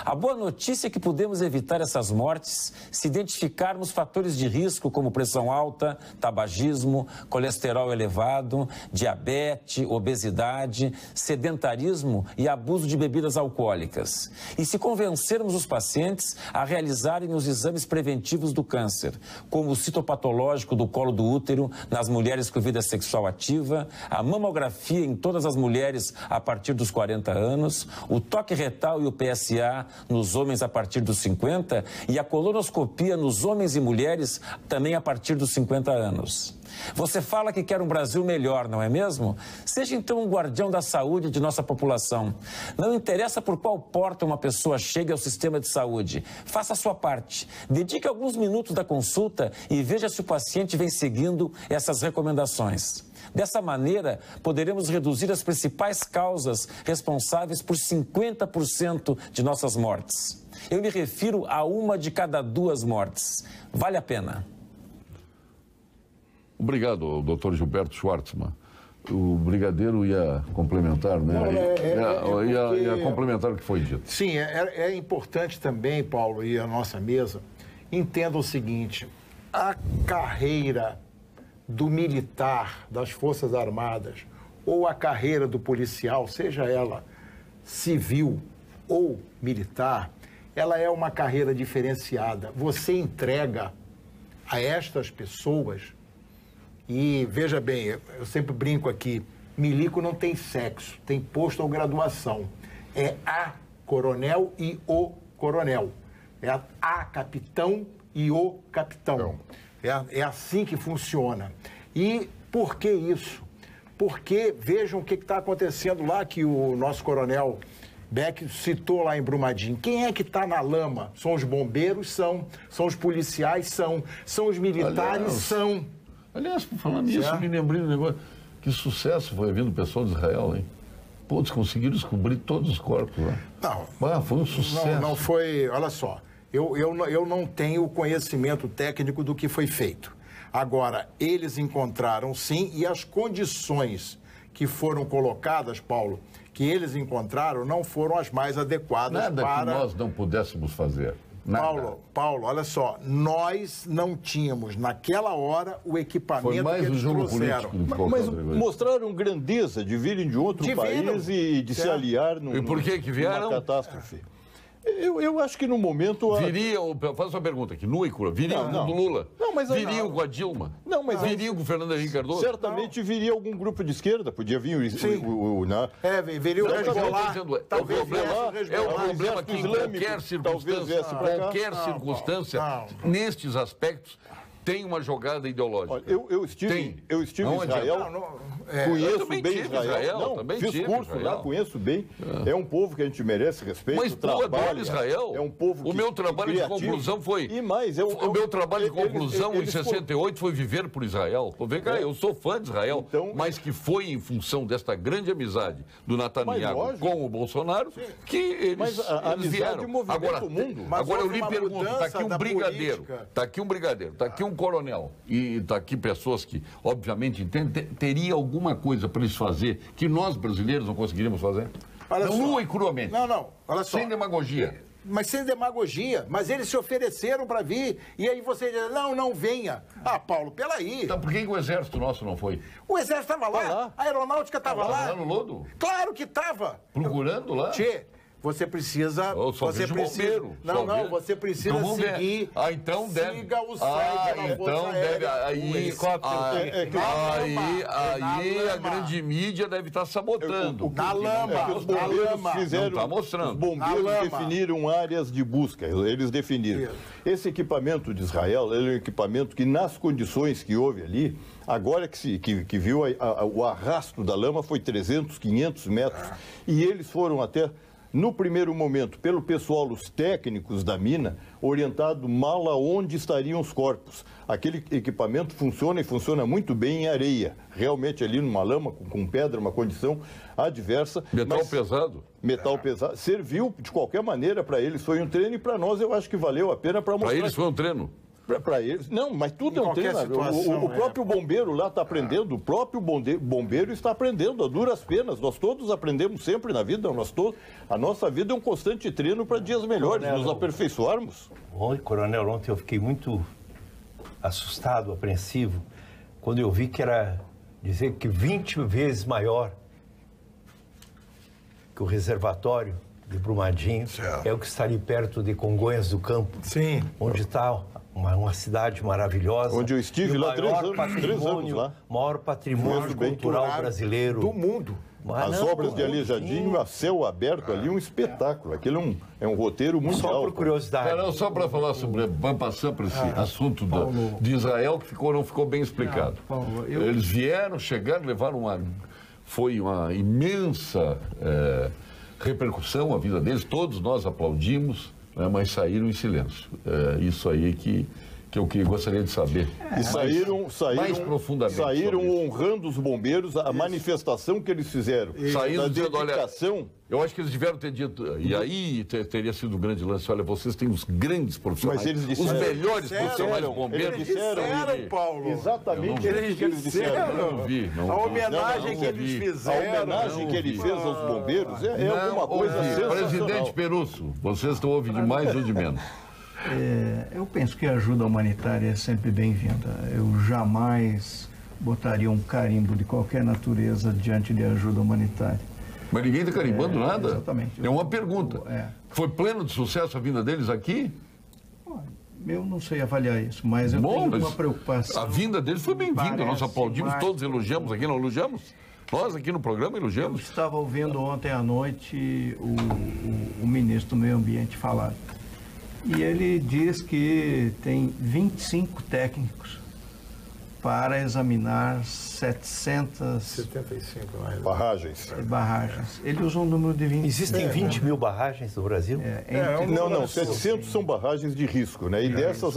A boa notícia é que podemos evitar essas mortes se identificarmos fatores de risco como pressão alta, tabagismo, colesterol elevado, diabetes, obesidade, sedentarismo e abuso de bebidas alcoólicas. E se convencermos os pacientes a realizarem os exames preventivos do câncer, como o citopatológico do colo do útero nas mulheres com vida sexual ativa, a mamografia em todas as mulheres a partir dos 40 anos, o toque retal e o PSA nos homens a partir dos 50 e a colonoscopia nos homens e mulheres também a partir dos 50 anos. Você fala que quer um Brasil melhor, não é mesmo? Seja então um guardião da saúde de nossa população. Não interessa por qual porta uma pessoa chegue ao sistema de saúde. Faça a sua parte. Dedique alguns minutos da consulta e veja se o paciente vem seguindo essas recomendações. Dessa maneira, poderemos reduzir as principais causas responsáveis por 50% de nossas mortes. Eu me refiro a 1 de cada 2 mortes. Vale a pena. Obrigado, doutor Gilberto Schwartzman. O brigadeiro ia complementar, né? Ia complementar o que foi dito. Sim, é importante também, Paulo, e a nossa mesa, entenda o seguinte: a carreira do militar, das Forças Armadas, ou a carreira do policial, seja ela civil ou militar, ela é uma carreira diferenciada. Você entrega a estas pessoas, e veja bem, eu sempre brinco aqui, milico não tem sexo, tem posto ou graduação. É a coronel e o coronel. É a capitão e o capitão. É assim que funciona. E por que isso? Porque vejam o que está acontecendo lá, que o nosso coronel Beck citou lá em Brumadinho. Quem é que está na lama? São os bombeiros? São os policiais? São os militares? São. Aliás, falando nisso, me lembrei do negócio. Que sucesso foi vindo o pessoal de Israel, hein? Pô, eles conseguiram descobrir todos os corpos lá. Não. Foi um sucesso. Não foi. Olha só, eu não tenho conhecimento técnico do que foi feito. Agora, eles encontraram sim, e as condições que foram colocadas, Paulo, que eles encontraram não foram as mais adequadas Nada para... que nós não pudéssemos fazer. Nada. Paulo, olha só, nós não tínhamos naquela hora o equipamento foi mais que eles um jogo trouxeram. político. Mas mostraram grandeza de virem de outro país e de se aliar E por que vieram? numa catástrofe. Eu acho que no momento... Viriam, faço uma pergunta aqui, nua e crua, viriam com o Lula? Não, mas viriam com a Dilma? Não, mas viriam com o Fernando Henrique Cardoso? Certamente viria algum grupo de esquerda, podia vir viria o Hezbollah. É o problema que em qualquer circunstância, nestes aspectos, tem uma jogada ideológica. Olha, eu estive em Israel, conheço bem Israel. Fiz curso lá, conheço bem. É um povo que a gente merece respeito. Mas tu adora Israel? É um povo o meu trabalho de conclusão foi... E mais, o meu trabalho de conclusão em 68 foi viver por Israel. Vem cá, eu sou fã de Israel, mas que foi em função desta grande amizade do Netanyahu com o Bolsonaro que eles vieram. Agora eu lhe pergunto, está aqui um brigadeiro, está aqui um coronel e está aqui pessoas que, obviamente, entendem, teria alguma coisa para eles fazer que nós, brasileiros, não conseguiríamos fazer? Nua e cruamente. Olha só. Sem demagogia. Mas sem demagogia. Mas eles se ofereceram para vir. E aí você diz, não venha. Paulo, pelaí. Então por que o exército nosso não foi? O exército estava lá. A aeronáutica estava lá. Lá no lodo? Claro que estava. Procurando lá? Você precisa... você precisa você precisa seguir... então deve... Siga o site da Força Aérea. Aí a grande mídia deve estar sabotando. Na lama. Os bombeiros fizeram... Não está mostrando. Os bombeiros definiram áreas de busca. Eles definiram. Esse equipamento de Israel, ele é um equipamento que, nas condições que houve ali, agora que viu o arrasto da lama, foi 300, 500 metros. E eles foram até... No primeiro momento, pelo pessoal, os técnicos da mina, orientado mal aonde estariam os corpos. Aquele equipamento funciona e funciona muito bem em areia. Realmente ali numa lama, com pedra, uma condição adversa. Metal pesado? Metal pesado. Serviu de qualquer maneira para eles. Foi um treino e para nós eu acho que valeu a pena para mostrar. Para eles foi um treino? Para eles, não, mas tudo é um treino. O próprio bombeiro lá está aprendendo, o próprio bombeiro está aprendendo, a duras penas. Nós todos aprendemos sempre na vida, a nossa vida é um constante treino para dias melhores, Coronel, nos aperfeiçoarmos. Oi, Coronel, ontem eu fiquei muito assustado, apreensivo, quando eu vi que era dizer que 20 vezes maior que o reservatório de Brumadinho, é o que está ali perto de Congonhas do Campo, sim, onde está uma cidade maravilhosa. Onde eu estive lá 3 anos lá. Maior patrimônio cultural brasileiro do mundo. As obras de Aleijadinho, a céu aberto ali, um espetáculo. Aquilo é um roteiro mundial. Só por curiosidade. Não, só para falar sobre... Vamos passar por esse assunto de Israel, que não ficou bem explicado. Eles vieram, chegaram, levaram foi uma imensa repercussão a vida deles. Todos nós aplaudimos, né, mas saíram em silêncio. Isso aí que eu gostaria de saber. E saíram mais profundamente. Saíram honrando os bombeiros, a manifestação que eles fizeram. Saíram dizendo, dedicação. Olha, eu acho que eles tiveram ter dito, e aí teria sido um grande lance, olha, vocês têm os grandes profissionais, mas eles disseram, os melhores profissionais bombeiros. Eles disseram, Paulo. Exatamente o que eles disseram. Não vi. A homenagem que eles fizeram. A homenagem que ele fez aos bombeiros é alguma coisa sensacional. Presidente Perusso, vocês estão ouvindo de mais ou de menos? Eu penso que a ajuda humanitária é sempre bem-vinda. Eu jamais botaria um carimbo de qualquer natureza diante de ajuda humanitária. Mas ninguém está carimbando nada? Exatamente. É uma pergunta. Foi pleno de sucesso a vinda deles aqui? Eu não sei avaliar isso, mas eu tenho uma preocupação. A vinda deles foi bem-vinda. Nós aplaudimos, todos elogiamos aqui, não elogiamos? Nós aqui no programa elogiamos. Eu estava ouvindo ontem à noite o ministro do Meio Ambiente falar. E ele diz que tem 25 técnicos para examinar 75 barragens. Ele usou um número de 20. Existem 20 mil barragens no Brasil? Não, 700 são barragens de risco, né? E dessas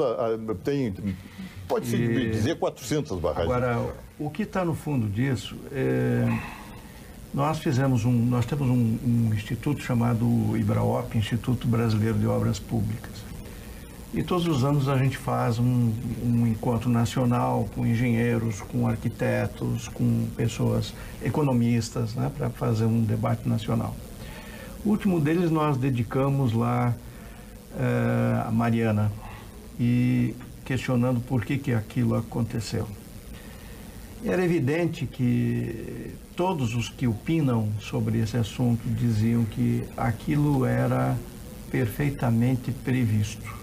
pode-se dizer 400 barragens. Agora, o que está no fundo disso nós temos um instituto chamado IBRAOP, Instituto Brasileiro de Obras Públicas. E todos os anos a gente faz um encontro nacional com engenheiros, com arquitetos, com pessoas economistas, né, para fazer um debate nacional. O último deles nós dedicamos lá a Mariana, e questionando por que aquilo aconteceu. Era evidente que todos os que opinam sobre esse assunto diziam que aquilo era perfeitamente previsto,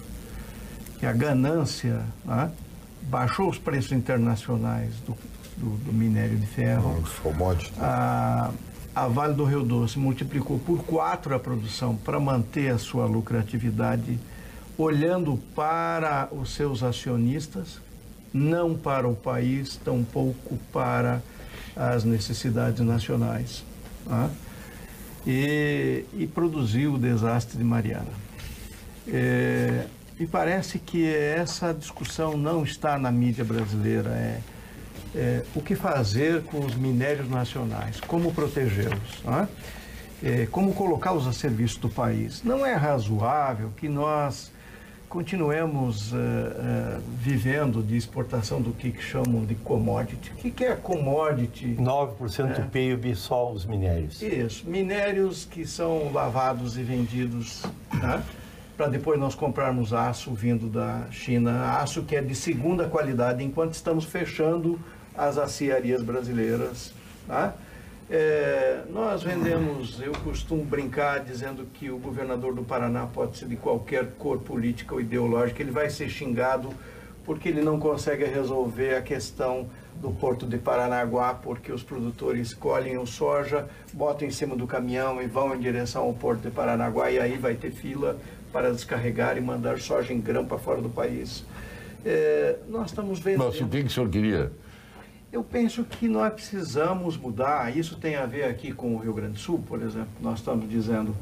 que a ganância, né, baixou os preços internacionais do minério de ferro, a Vale do Rio Doce multiplicou por 4 a produção para manter a sua lucratividade, olhando para os seus acionistas, não para o país, tampouco para as necessidades nacionais, né? E produziu o desastre de Mariana. E parece que essa discussão não está na mídia brasileira. O que fazer com os minérios nacionais, como protegê-los, né? Como colocá-los a serviço do país. Não é razoável que nós continuemos vivendo de exportação do que chamam de commodity. O que é commodity? 9% do PIB só os minérios. Isso, minérios que são lavados e vendidos, né, para depois nós comprarmos aço vindo da China, aço que é de segunda qualidade, enquanto estamos fechando as aciarias brasileiras, né? Nós vendemos, eu costumo brincar dizendo que o governador do Paraná pode ser de qualquer cor política ou ideológica, ele vai ser xingado porque ele não consegue resolver a questão do Porto de Paranaguá, porque os produtores colhem o soja, botam em cima do caminhão e vão em direção ao Porto de Paranaguá, e aí vai ter fila para descarregar e mandar soja em grão para fora do país. Nós estamos vendo... Mas o que o senhor queria? Eu penso que nós precisamos mudar. Isso tem a ver aqui com o Rio Grande do Sul, por exemplo. Nós estamos dizendo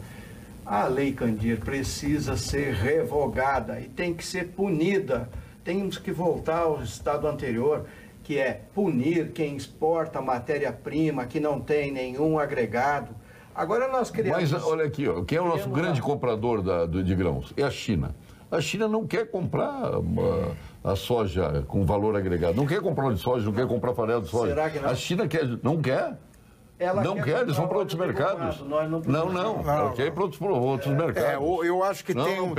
a Lei Candir precisa ser revogada e tem que ser punida. Temos que voltar ao estado anterior, que é punir quem exporta matéria-prima que não tem nenhum agregado. Agora nós criamos... Mas olha aqui, quem é o nosso grande comprador de grãos? É a China. A China não quer comprar a soja com valor agregado, não quer comprar óleo de soja, não quer comprar farelo de soja. Será que não? A China não quer. Ela não quer, eles vão para outros mercados. Ela quer ir para outros mercados. Eu acho que tem um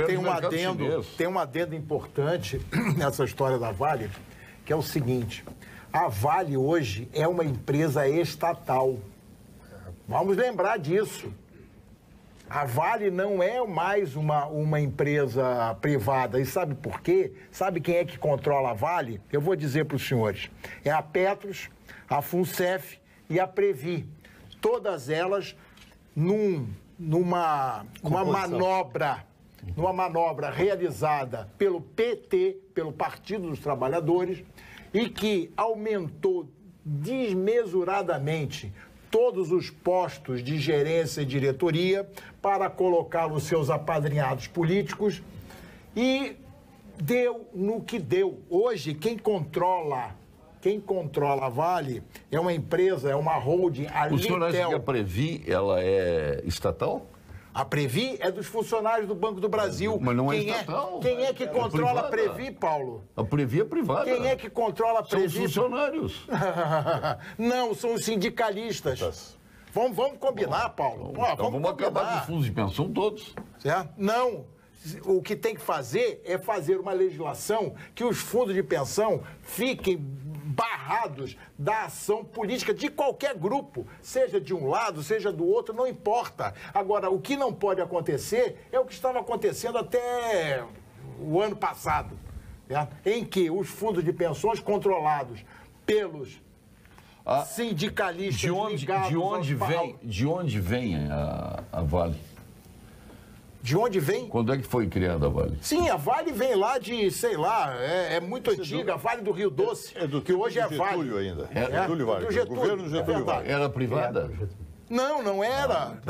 um adendo importante nessa história da Vale, que é o seguinte: a Vale hoje é uma empresa estatal. Vamos lembrar disso. A Vale não é mais uma empresa privada. E sabe por quê? Sabe quem é que controla a Vale? Eu vou dizer para os senhores. É a Petros, a FUNCEF e a Previ. Todas elas numa manobra realizada pelo PT, pelo Partido dos Trabalhadores, e que aumentou desmesuradamente todos os postos de gerência e diretoria para colocá-los seus apadrinhados políticos e deu no que deu. Hoje, quem controla a Vale é uma empresa, é uma holding, a O senhor acha Litel. que a Previ, ela é estatal? A Previ é dos funcionários do Banco do Brasil. Mas não é estatal. Quem é que controla a privada. Previ, Paulo? A Previ é privada. Quem é que controla a São os Previ? funcionários. Não, são os sindicalistas. Vamos combinar, Paulo. Então vamos acabar com os fundos de pensão todos. Certo? Não. O que tem que fazer é fazer uma legislação que os fundos de pensão fiquem barrados da ação política de qualquer grupo, seja de um lado, seja do outro, não importa. Agora, o que não pode acontecer é o que estava acontecendo até o ano passado, certo? Em que os fundos de pensões controlados pelos sindicalistas ligados de onde vem a Vale? De onde vem? Quando é que foi criada a Vale? Sim, a Vale vem lá de, sei lá, é muito antiga, a Vale do Rio Doce, que hoje é Vale. Getúlio ainda. Getúlio Vargas. Do governo Getúlio Vargas. Era privada? Não era,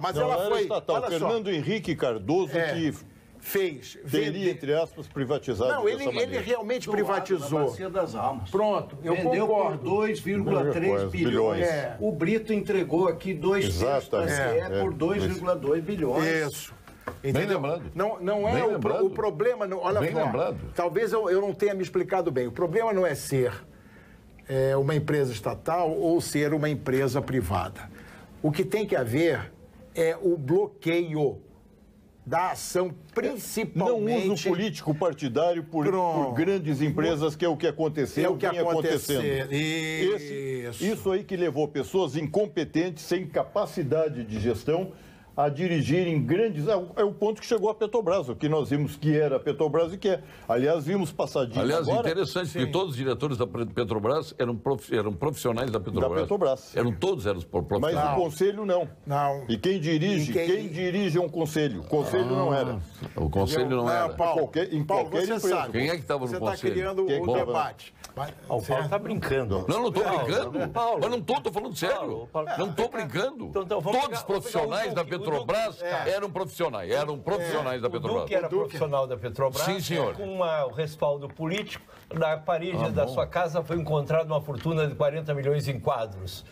mas ela era foi... estatal. olha só, Fernando Henrique Cardoso que fez... teria, entre aspas, privatizado Não, dessa ele maneira. realmente Da privatizou. Bacia das Almas. Pronto, eu Vendeu concordo. por 2,3 bilhões. É. O Brito entregou aqui 2 terços da CE por 2,2 bilhões. Isso. Entendeu? lembrado. Não é Bem lembrado. o problema. Olha Bem só, lembrado. talvez eu não tenha me explicado bem. O problema não é ser uma empresa estatal ou ser uma empresa privada. O que tem que haver é o bloqueio da ação, principalmente... Não uso político partidário por grandes empresas, que é o que aconteceu, É o que vinha aconteceu. acontecendo. Isso aí que levou pessoas incompetentes, sem capacidade de gestão, a dirigirem grandes... É o ponto que chegou a Petrobras, o que nós vimos que era a Petrobras e que é. Aliás, vimos passadinho Aliás, agora... interessante, porque todos os diretores da Petrobras eram profissionais da Petrobras. Da Petrobras. Todos eram profissionais. Mas o conselho não. Não. E quem dirige? Quem dirige é um conselho. O conselho não era. O conselho não era. Paulo, Em qualquer você empresa. sabe. Quem é que estava no Você conselho? está criando Quem um tava? debate. O Paulo está brincando. Não estou brincando. Paulo. Mas não estou falando sério. Paulo. Não estou brincando. Então, vamos Todos pegar- os profissionais vamos da pegar o Petrobras eram profissionais. Eram profissionais da O Petrobras. Duque era profissional da Petrobras. Sim, senhor. Com o respaldo político, na parede da sua casa foi encontrada uma fortuna de 40 milhões em quadros.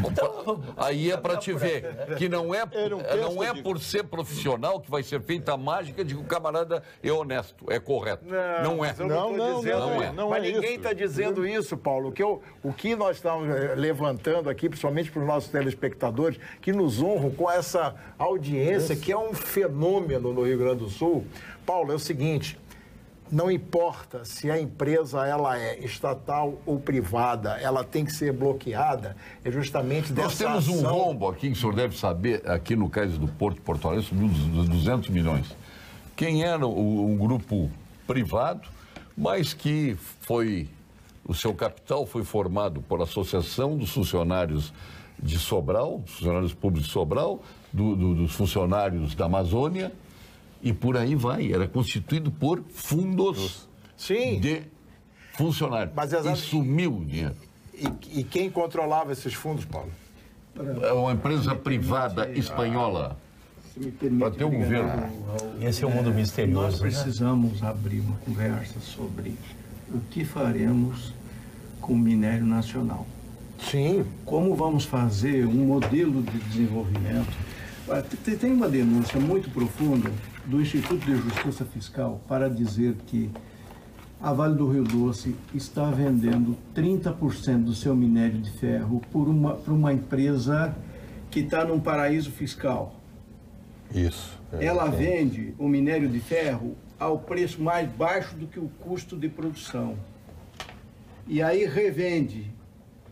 Então, Aí é para te ver que não é de- por ser profissional que vai ser feita a mágica de que o camarada é honesto, é correto. Não é. Mas eu não estou dizendo não Mas é ninguém isso. está dizendo isso, Paulo. O que nós estamos levantando aqui, principalmente para os nossos telespectadores, que nos honram com essa audiência, que é um fenômeno no Rio Grande do Sul. Paulo, é o seguinte... Não importa se a empresa ela é estatal ou privada, ela tem que ser bloqueada. É justamente dessa Nós temos um ação... rombo aqui, que o senhor deve saber, aqui no Cais do Porto Alegre, sobre os 200 milhões. Quem era um grupo privado, mas que o seu capital foi formado por associação dos funcionários de Sobral, dos funcionários públicos de Sobral, dos funcionários da Amazônia, e por aí vai. Era constituído por fundos Sim. de funcionários. Mas e sumiu o dinheiro. E quem controlava esses fundos, Paulo? É uma empresa privada espanhola. Se me permite, Para ter um governo. Esse é um mundo Nós misterioso. né? precisamos abrir uma conversa sobre o que faremos com o minério nacional. Sim. Como vamos fazer um modelo de desenvolvimento? Tem uma denúncia muito profunda do Instituto de Justiça Fiscal para dizer que a Vale do Rio Doce está vendendo 30% do seu minério de ferro para uma empresa que está num paraíso fiscal. Isso. Ela vende o minério de ferro ao preço mais baixo do que o custo de produção. E aí revende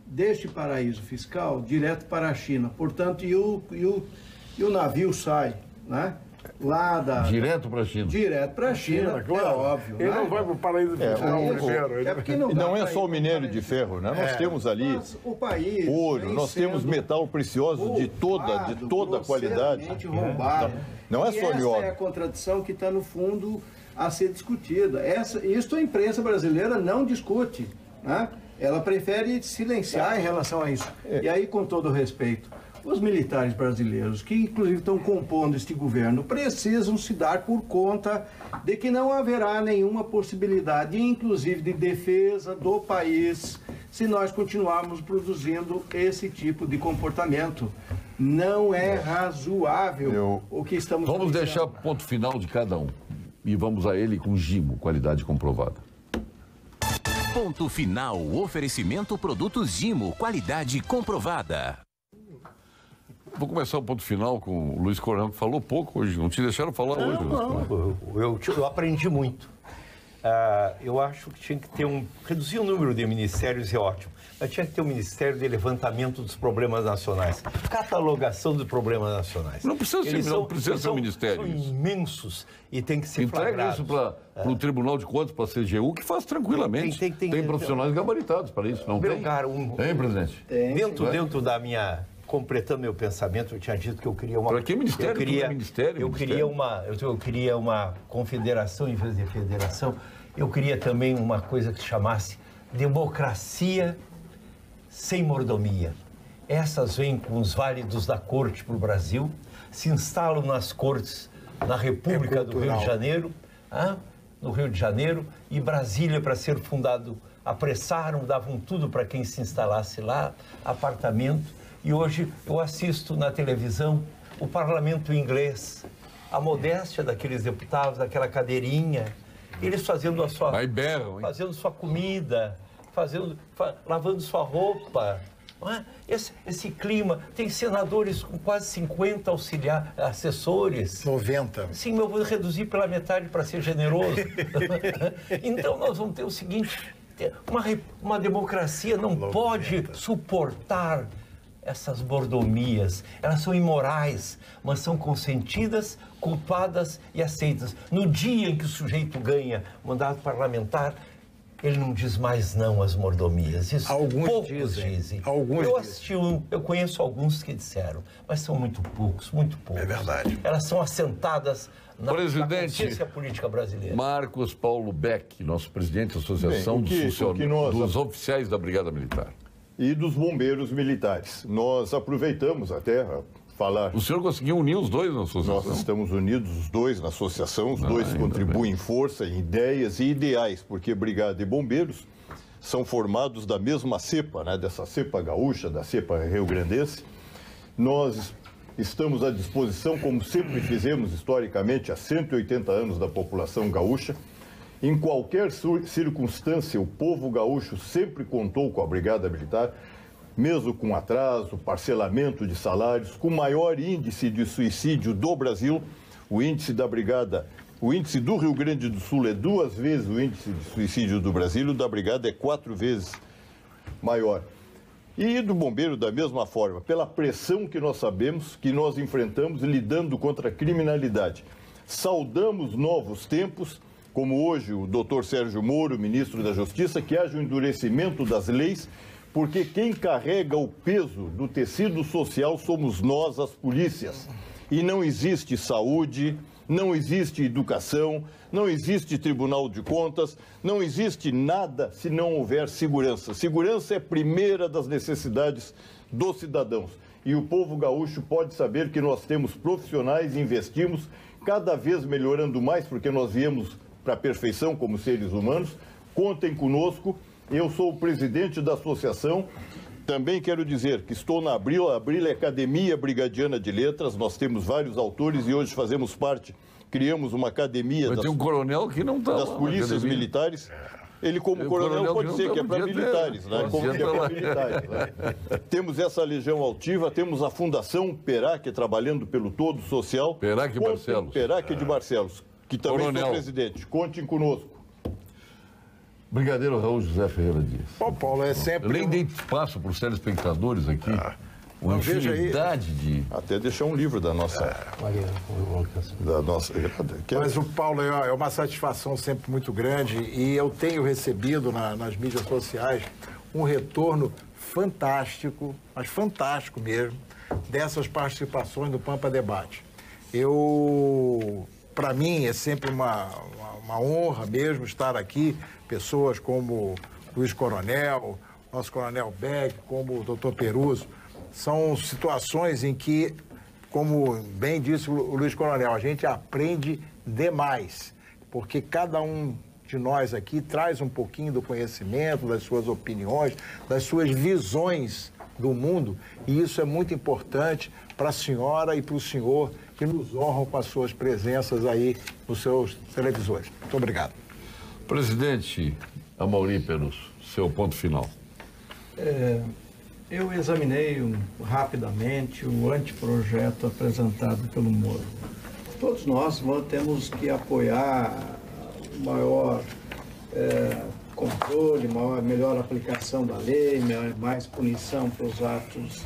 deste paraíso fiscal direto para a China. Portanto, e o navio sai, né? Lá da... Direto para a China. Direto para a China, claro. é óbvio. Ele né? não vai para o paraíso fiscal primeiro. É porque E dá não é pra só o ir minério pro de ferro, né? Nós temos ali o país ouro, vem nós temos sendo metal precioso de toda a qualidade. grosseiramente roubado. Não é E só essa nióbio. é a contradição que está no fundo a ser discutida. Isso a imprensa brasileira não discute, né? Ela prefere silenciar em relação a isso. E aí, com todo respeito, os militares brasileiros, que inclusive estão compondo este governo, precisam se dar por conta de que não haverá nenhuma possibilidade, inclusive de defesa do país, se nós continuarmos produzindo esse tipo de comportamento. Não é razoável o que estamos Vamos fazendo. deixar ponto final de cada um. E vamos a ele com Gimo, qualidade comprovada. Ponto final. Oferecimento produtos Gimo, qualidade comprovada. Vou começar o ponto final com o Luiz Coronel, que falou pouco hoje. Não te deixaram falar hoje, Luiz Coronel. Eu aprendi muito. Eu acho que tinha que ter reduzir o número de ministérios é ótimo, mas tinha que ter um ministério de levantamento dos problemas nacionais, catalogação dos problemas nacionais. Não precisa ser um ministério. São imensos e tem que ser Entrega flagrados. isso para o Tribunal de Contas, para a CGU, que faz tranquilamente. Tem profissionais gabaritados para isso, não Meu tem? caro, Tem, presidente? Dentro da minha... Completando meu pensamento, eu tinha dito que eu queria uma... Para que ministério? Eu queria uma confederação em vez de federação. Eu queria também uma coisa que se chamasse democracia sem mordomia. Essas vêm com os válidos da corte para o Brasil, se instalam nas cortes da República do Rio de Janeiro, no Rio de Janeiro, e Brasília, para ser fundado, apressaram, davam tudo para quem se instalasse lá, apartamento. E hoje eu assisto na televisão o parlamento inglês, a modéstia daqueles deputados, daquela cadeirinha, eles fazendo a sua, fazendo sua comida, lavando sua roupa. Não é? Esse clima, tem senadores com quase 50 assessores. 90. Sim, eu vou reduzir pela metade para ser generoso. Então nós vamos ter o seguinte, uma democracia não pode suportar essas mordomias. Elas são imorais, mas são consentidas, culpadas e aceitas. No dia em que o sujeito ganha mandato parlamentar, ele não diz mais não às mordomias. Isso poucos dizem. Eu conheço alguns que disseram, mas são muito poucos, muito poucos. É verdade. Elas são assentadas na consciência política brasileira. Marcos Paulo Beck, nosso presidente da Associação dos Oficiais da Brigada Militar. E dos bombeiros militares. Nós aproveitamos até a falar... O senhor conseguiu unir os dois na associação? Nós estamos unidos os dois na associação, os dois contribuem em força, em ideias e ideais, porque Brigada e Bombeiros são formados da mesma cepa, né? Dessa cepa gaúcha, da cepa rio-grandense. Nós estamos à disposição, como sempre fizemos historicamente, há 180 anos da população gaúcha. Em qualquer circunstância, o povo gaúcho sempre contou com a Brigada Militar, mesmo com atraso, parcelamento de salários, com o maior índice de suicídio do Brasil. O índice da Brigada, o índice do Rio Grande do Sul é 2 vezes o índice de suicídio do Brasil, o da Brigada é 4 vezes maior. E do bombeiro da mesma forma, pela pressão que nós sabemos, que nós enfrentamos lidando contra a criminalidade. Saudamos novos tempos, como hoje o doutor Sérgio Moro, ministro da Justiça, que haja um endurecimento das leis, porque quem carrega o peso do tecido social somos nós, as polícias. E não existe saúde, não existe educação, não existe Tribunal de Contas, não existe nada se não houver segurança. Segurança é a primeira das necessidades dos cidadãos. E o povo gaúcho pode saber que nós temos profissionais e investimos cada vez melhorando mais, porque nós viemos para a perfeição como seres humanos. Contem conosco. Eu sou o presidente da associação. Também quero dizer que estou na Abril. A Abril é Academia Brigadiana de Letras. Nós temos vários autores e hoje fazemos parte criamos uma academia Mas tem um coronel que não está das polícias militares. Ele, como coronel, pode ser que é para militares, né? Como que é para militares, né? Temos essa legião altiva, temos a Fundação Perac trabalhando pelo todo social. Perac Barcelos. Perac de Barcelos, que também é presidente. Contem conosco. Brigadeiro Raul José Ferreira Dias. Bom, Paulo, é sempre... Eu nem dei espaço para os telespectadores aqui. Uma infinidade de... Até deixar um livro da nossa... Mas o Paulo é uma satisfação sempre muito grande e eu tenho recebido nas mídias sociais um retorno fantástico, mas fantástico mesmo, dessas participações do Pampa Debate. Para mim, é sempre uma honra mesmo estar aqui, pessoas como Luiz Coronel, nosso Coronel Beck, como o doutor Peruso. São situações em que, como bem disse o Luiz Coronel, a gente aprende demais, porque cada um de nós aqui traz um pouquinho do conhecimento, das suas opiniões, das suas visões do mundo, e isso é muito importante para a senhora e para o senhor que nos honram com as suas presenças aí nos seus televisores. Muito obrigado. Presidente Amaury Peruso, seu ponto final. Eu examinei rapidamente o anteprojeto apresentado pelo Moro. Todos nós temos que apoiar o maior controle, melhor aplicação da lei, mais punição para os atos.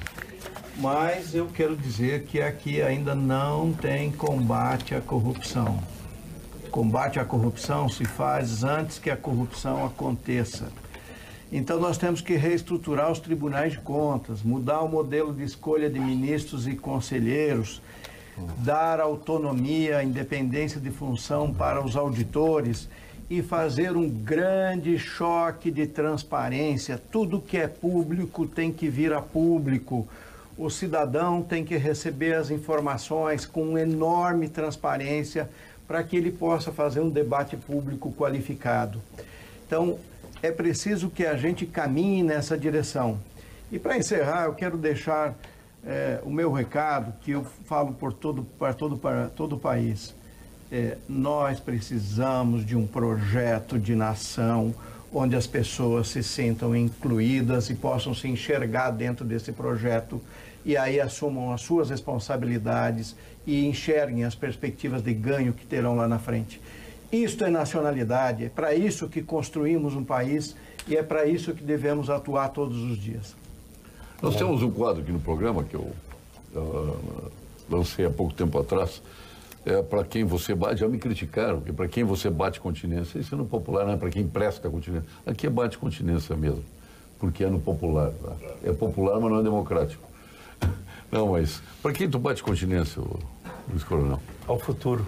Mas eu quero dizer que aqui ainda não tem combate à corrupção. Combate à corrupção se faz antes que a corrupção aconteça. Então, nós temos que reestruturar os tribunais de contas, mudar o modelo de escolha de ministros e conselheiros, dar autonomia, independência de função para os auditores e fazer um grande choque de transparência. Tudo que é público tem que vir a público. O cidadão tem que receber as informações com enorme transparência para que ele possa fazer um debate público qualificado. Então, é preciso que a gente caminhe nessa direção. E para encerrar, eu quero deixar o meu recado, que eu falo para todo o país. Nós precisamos de um projeto de nação onde as pessoas se sintam incluídas e possam se enxergar dentro desse projeto e aí assumam as suas responsabilidades e enxerguem as perspectivas de ganho que terão lá na frente. Isto é nacionalidade, é para isso que construímos um país e é para isso que devemos atuar todos os dias. Nós temos um quadro aqui no programa que eu lancei há pouco tempo atrás, para quem você bate, já me criticaram, que para quem você bate continência, isso é no popular, não é para quem presta continência. Aqui é bate continência mesmo, porque é no popular. Tá? É popular, mas não é democrático. Não, mas para quem tu bate continência, Luiz Coronel? Ao futuro.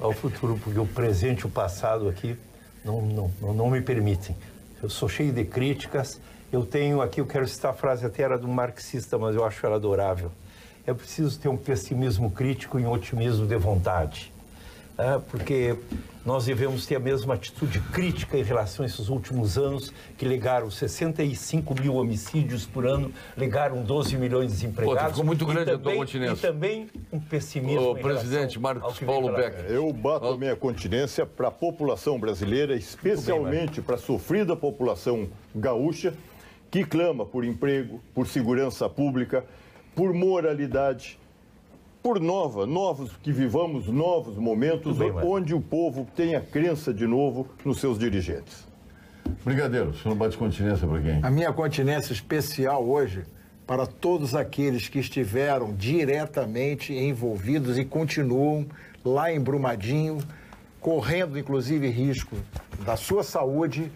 Ao futuro, porque o presente e o passado aqui não me permitem. Eu sou cheio de críticas. Eu tenho aqui, eu quero citar a frase, até era de um marxista, mas eu acho ela adorável. É preciso ter um pessimismo crítico e um otimismo de vontade. Porque nós devemos ter a mesma atitude crítica em relação a esses últimos anos, que legaram 65 mil homicídios por ano, legaram 12 milhões de desempregados. Pô, ficou muito grande a tua continência. E também um pessimismo. O presidente Marcos Paulo Beck. Eu bato a minha continência para a população brasileira, especialmente para a sofrida população gaúcha, que clama por emprego, por segurança pública, por moralidade, por que vivamos novos momentos onde o povo tenha crença de novo nos seus dirigentes. Brigadeiro, o senhor bate continência para quem? A minha continência especial hoje para todos aqueles que estiveram diretamente envolvidos e continuam lá em Brumadinho, correndo inclusive risco da sua saúde,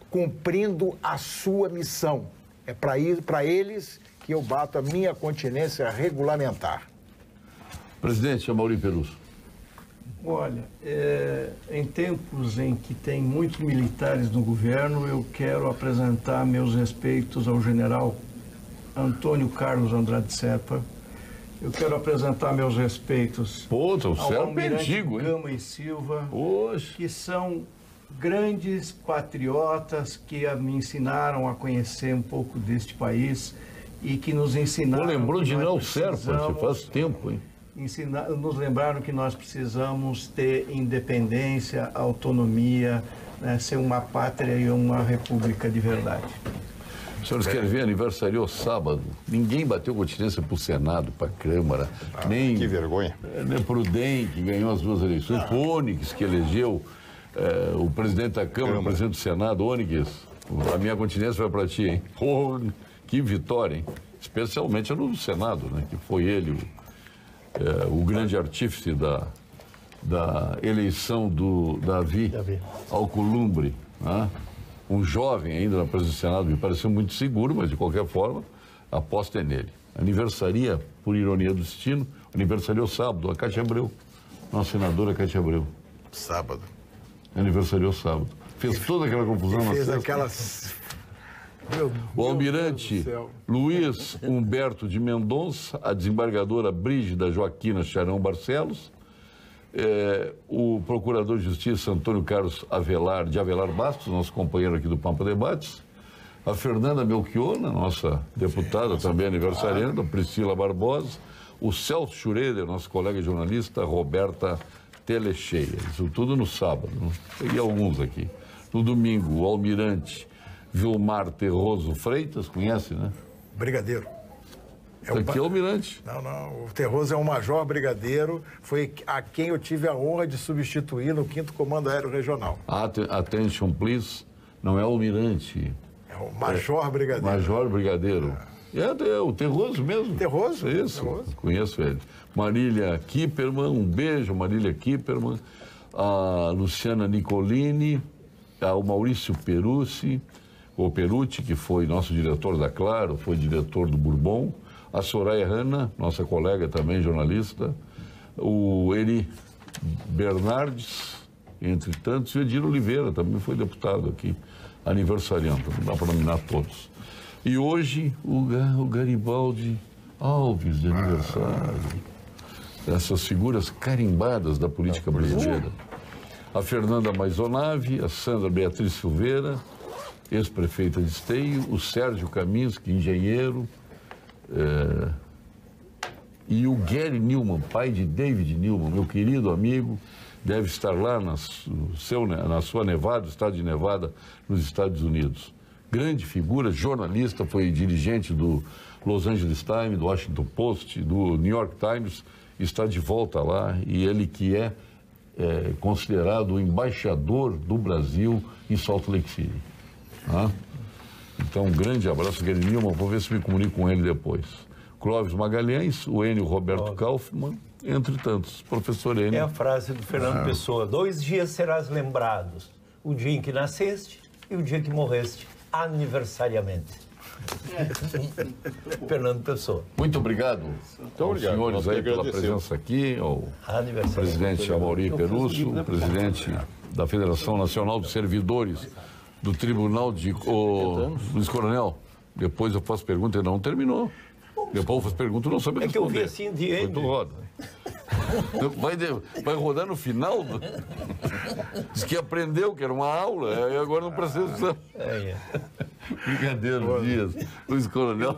cumprindo a sua missão. É para eles que eu bato a minha continência regulamentar. Presidente Amaury Peruso. Olha, em tempos em que tem muitos militares no governo, eu quero apresentar meus respeitos ao general Antônio Carlos Andrade Serpa. Eu quero apresentar meus respeitos ao almirante Gama e Silva, que são grandes patriotas que me ensinaram a conhecer um pouco deste país e que nos ensinaram... Lembrou de General Serpa, faz tempo, hein? nos lembraram que nós precisamos ter independência, autonomia, né, ser uma pátria e uma república de verdade. Os senhores querem ver, aniversariou sábado. Ninguém bateu continência para o Senado, para a Câmara. Nem, que vergonha. Nem para o DEM, que ganhou as 2 eleições. O Onyx, que elegeu o presidente da Câmara, o presidente do Senado. Onyx, a minha continência vai para ti, hein? Oh, que vitória, hein? Especialmente no Senado, né? Que foi ele o grande artífice da eleição do Davi Alcolumbre, né? Um jovem ainda na presidência do Senado, me pareceu muito seguro, mas de qualquer forma, a aposta é nele. Aniversaria, por ironia do destino, aniversariou sábado, a Cátia Abreu, nossa senadora Cátia Abreu. Sábado. Aniversariou sábado. Fez toda aquela confusão na sexta. Aquelas... O almirante Luiz Humberto de Mendonça, a desembargadora Brígida Joaquina Charão Barcelos, o procurador de justiça Antônio Carlos de Avelar Bastos, nosso companheiro aqui do Pampa Debates, a Fernanda Melchiona, nossa deputada, também aniversariando, a Priscila Barbosa, o Celso Schroeder, nosso colega jornalista, a Roberta Telecheia. Isso tudo no sábado, e alguns aqui. No domingo, o almirante Vilmar Terroso Freitas, conhece, né? Brigadeiro. Aqui é o almirante. Não. O Terroso é um major brigadeiro. Foi a quem eu tive a honra de substituir no 5º Comando Aéreo Regional. Attention, please. Não é o almirante. É o major brigadeiro. Major brigadeiro. É o Terroso mesmo. Terroso? Isso, Terroso. Conheço ele. Marília Kipperman, um beijo, Marília Kipperman. A Luciana Nicolini, o Maurício Perucci, que foi nosso diretor da Claro, foi diretor do Bourbon. A Soraya Hanna, nossa colega também, jornalista. O Eri Bernardes, entre tantos. E o Edir Oliveira também foi deputado aqui, aniversariando. Não dá para nominar todos. E hoje, o Garibaldi Alves, de aniversário. Essas figuras carimbadas da política brasileira. A Fernanda Maisonave, a Sandra Beatriz Silveira, ex-prefeita de Esteio, o Sérgio Kaminski, engenheiro, e o Gary Newman, pai de David Newman, meu querido amigo, deve estar lá na sua Nevada, estado de Nevada, nos Estados Unidos. Grande figura, jornalista, foi dirigente do Los Angeles Times, do Washington Post, do New York Times, está de volta lá, e ele que é considerado o embaixador do Brasil em Salt Lake City. Então, um grande abraço, Gary Newman, vou ver se me comunico com ele depois. Clóvis Magalhães, o Enio Roberto Kaufmann, entre tantos. Professor Enio. É a frase do Fernando Pessoa: 2 dias serás lembrados, o dia em que nasceste e o dia que morreste, aniversariamente. Fernando Pessoa. Muito obrigado aos senhores aí pela presença aqui, ao presidente Amaury Perusso, o presidente da Federação Nacional dos Servidores do Tribunal de... Luiz Coronel, depois eu faço pergunta e não terminou. Depois eu faço pergunta e não sabe responder. É que eu vi assim de ele. Roda. Vai rodar no final? Diz que aprendeu, que era uma aula, e agora não precisa. Brigadeiro Dias, Luiz Coronel.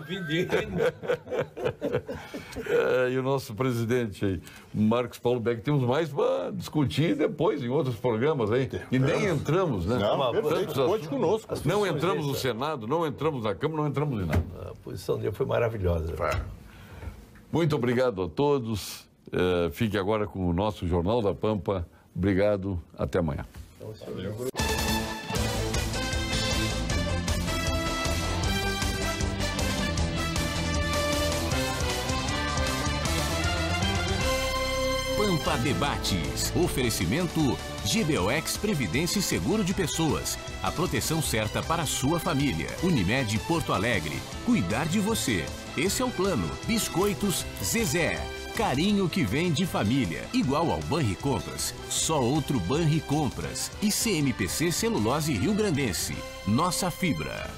E o nosso presidente aí, Marcos Paulo Beck. Temos mais para discutir depois em outros programas aí. E nem entramos, né? Não, pode conosco. Não entramos no Senado, não entramos na Câmara, não entramos em nada. A posição dele foi maravilhosa. Muito obrigado a todos. Fique agora com o nosso Jornal da Pampa. Obrigado. Até amanhã. Pampa Debates. Oferecimento GBOX Previdência e Seguro de Pessoas. A proteção certa para a sua família. Unimed Porto Alegre. Cuidar de você. Esse é o plano. Biscoitos Zezé. Carinho que vem de família. Igual ao Banricompras. Só outro Banricompras. E CMPC Celulose Rio Grandense. Nossa fibra.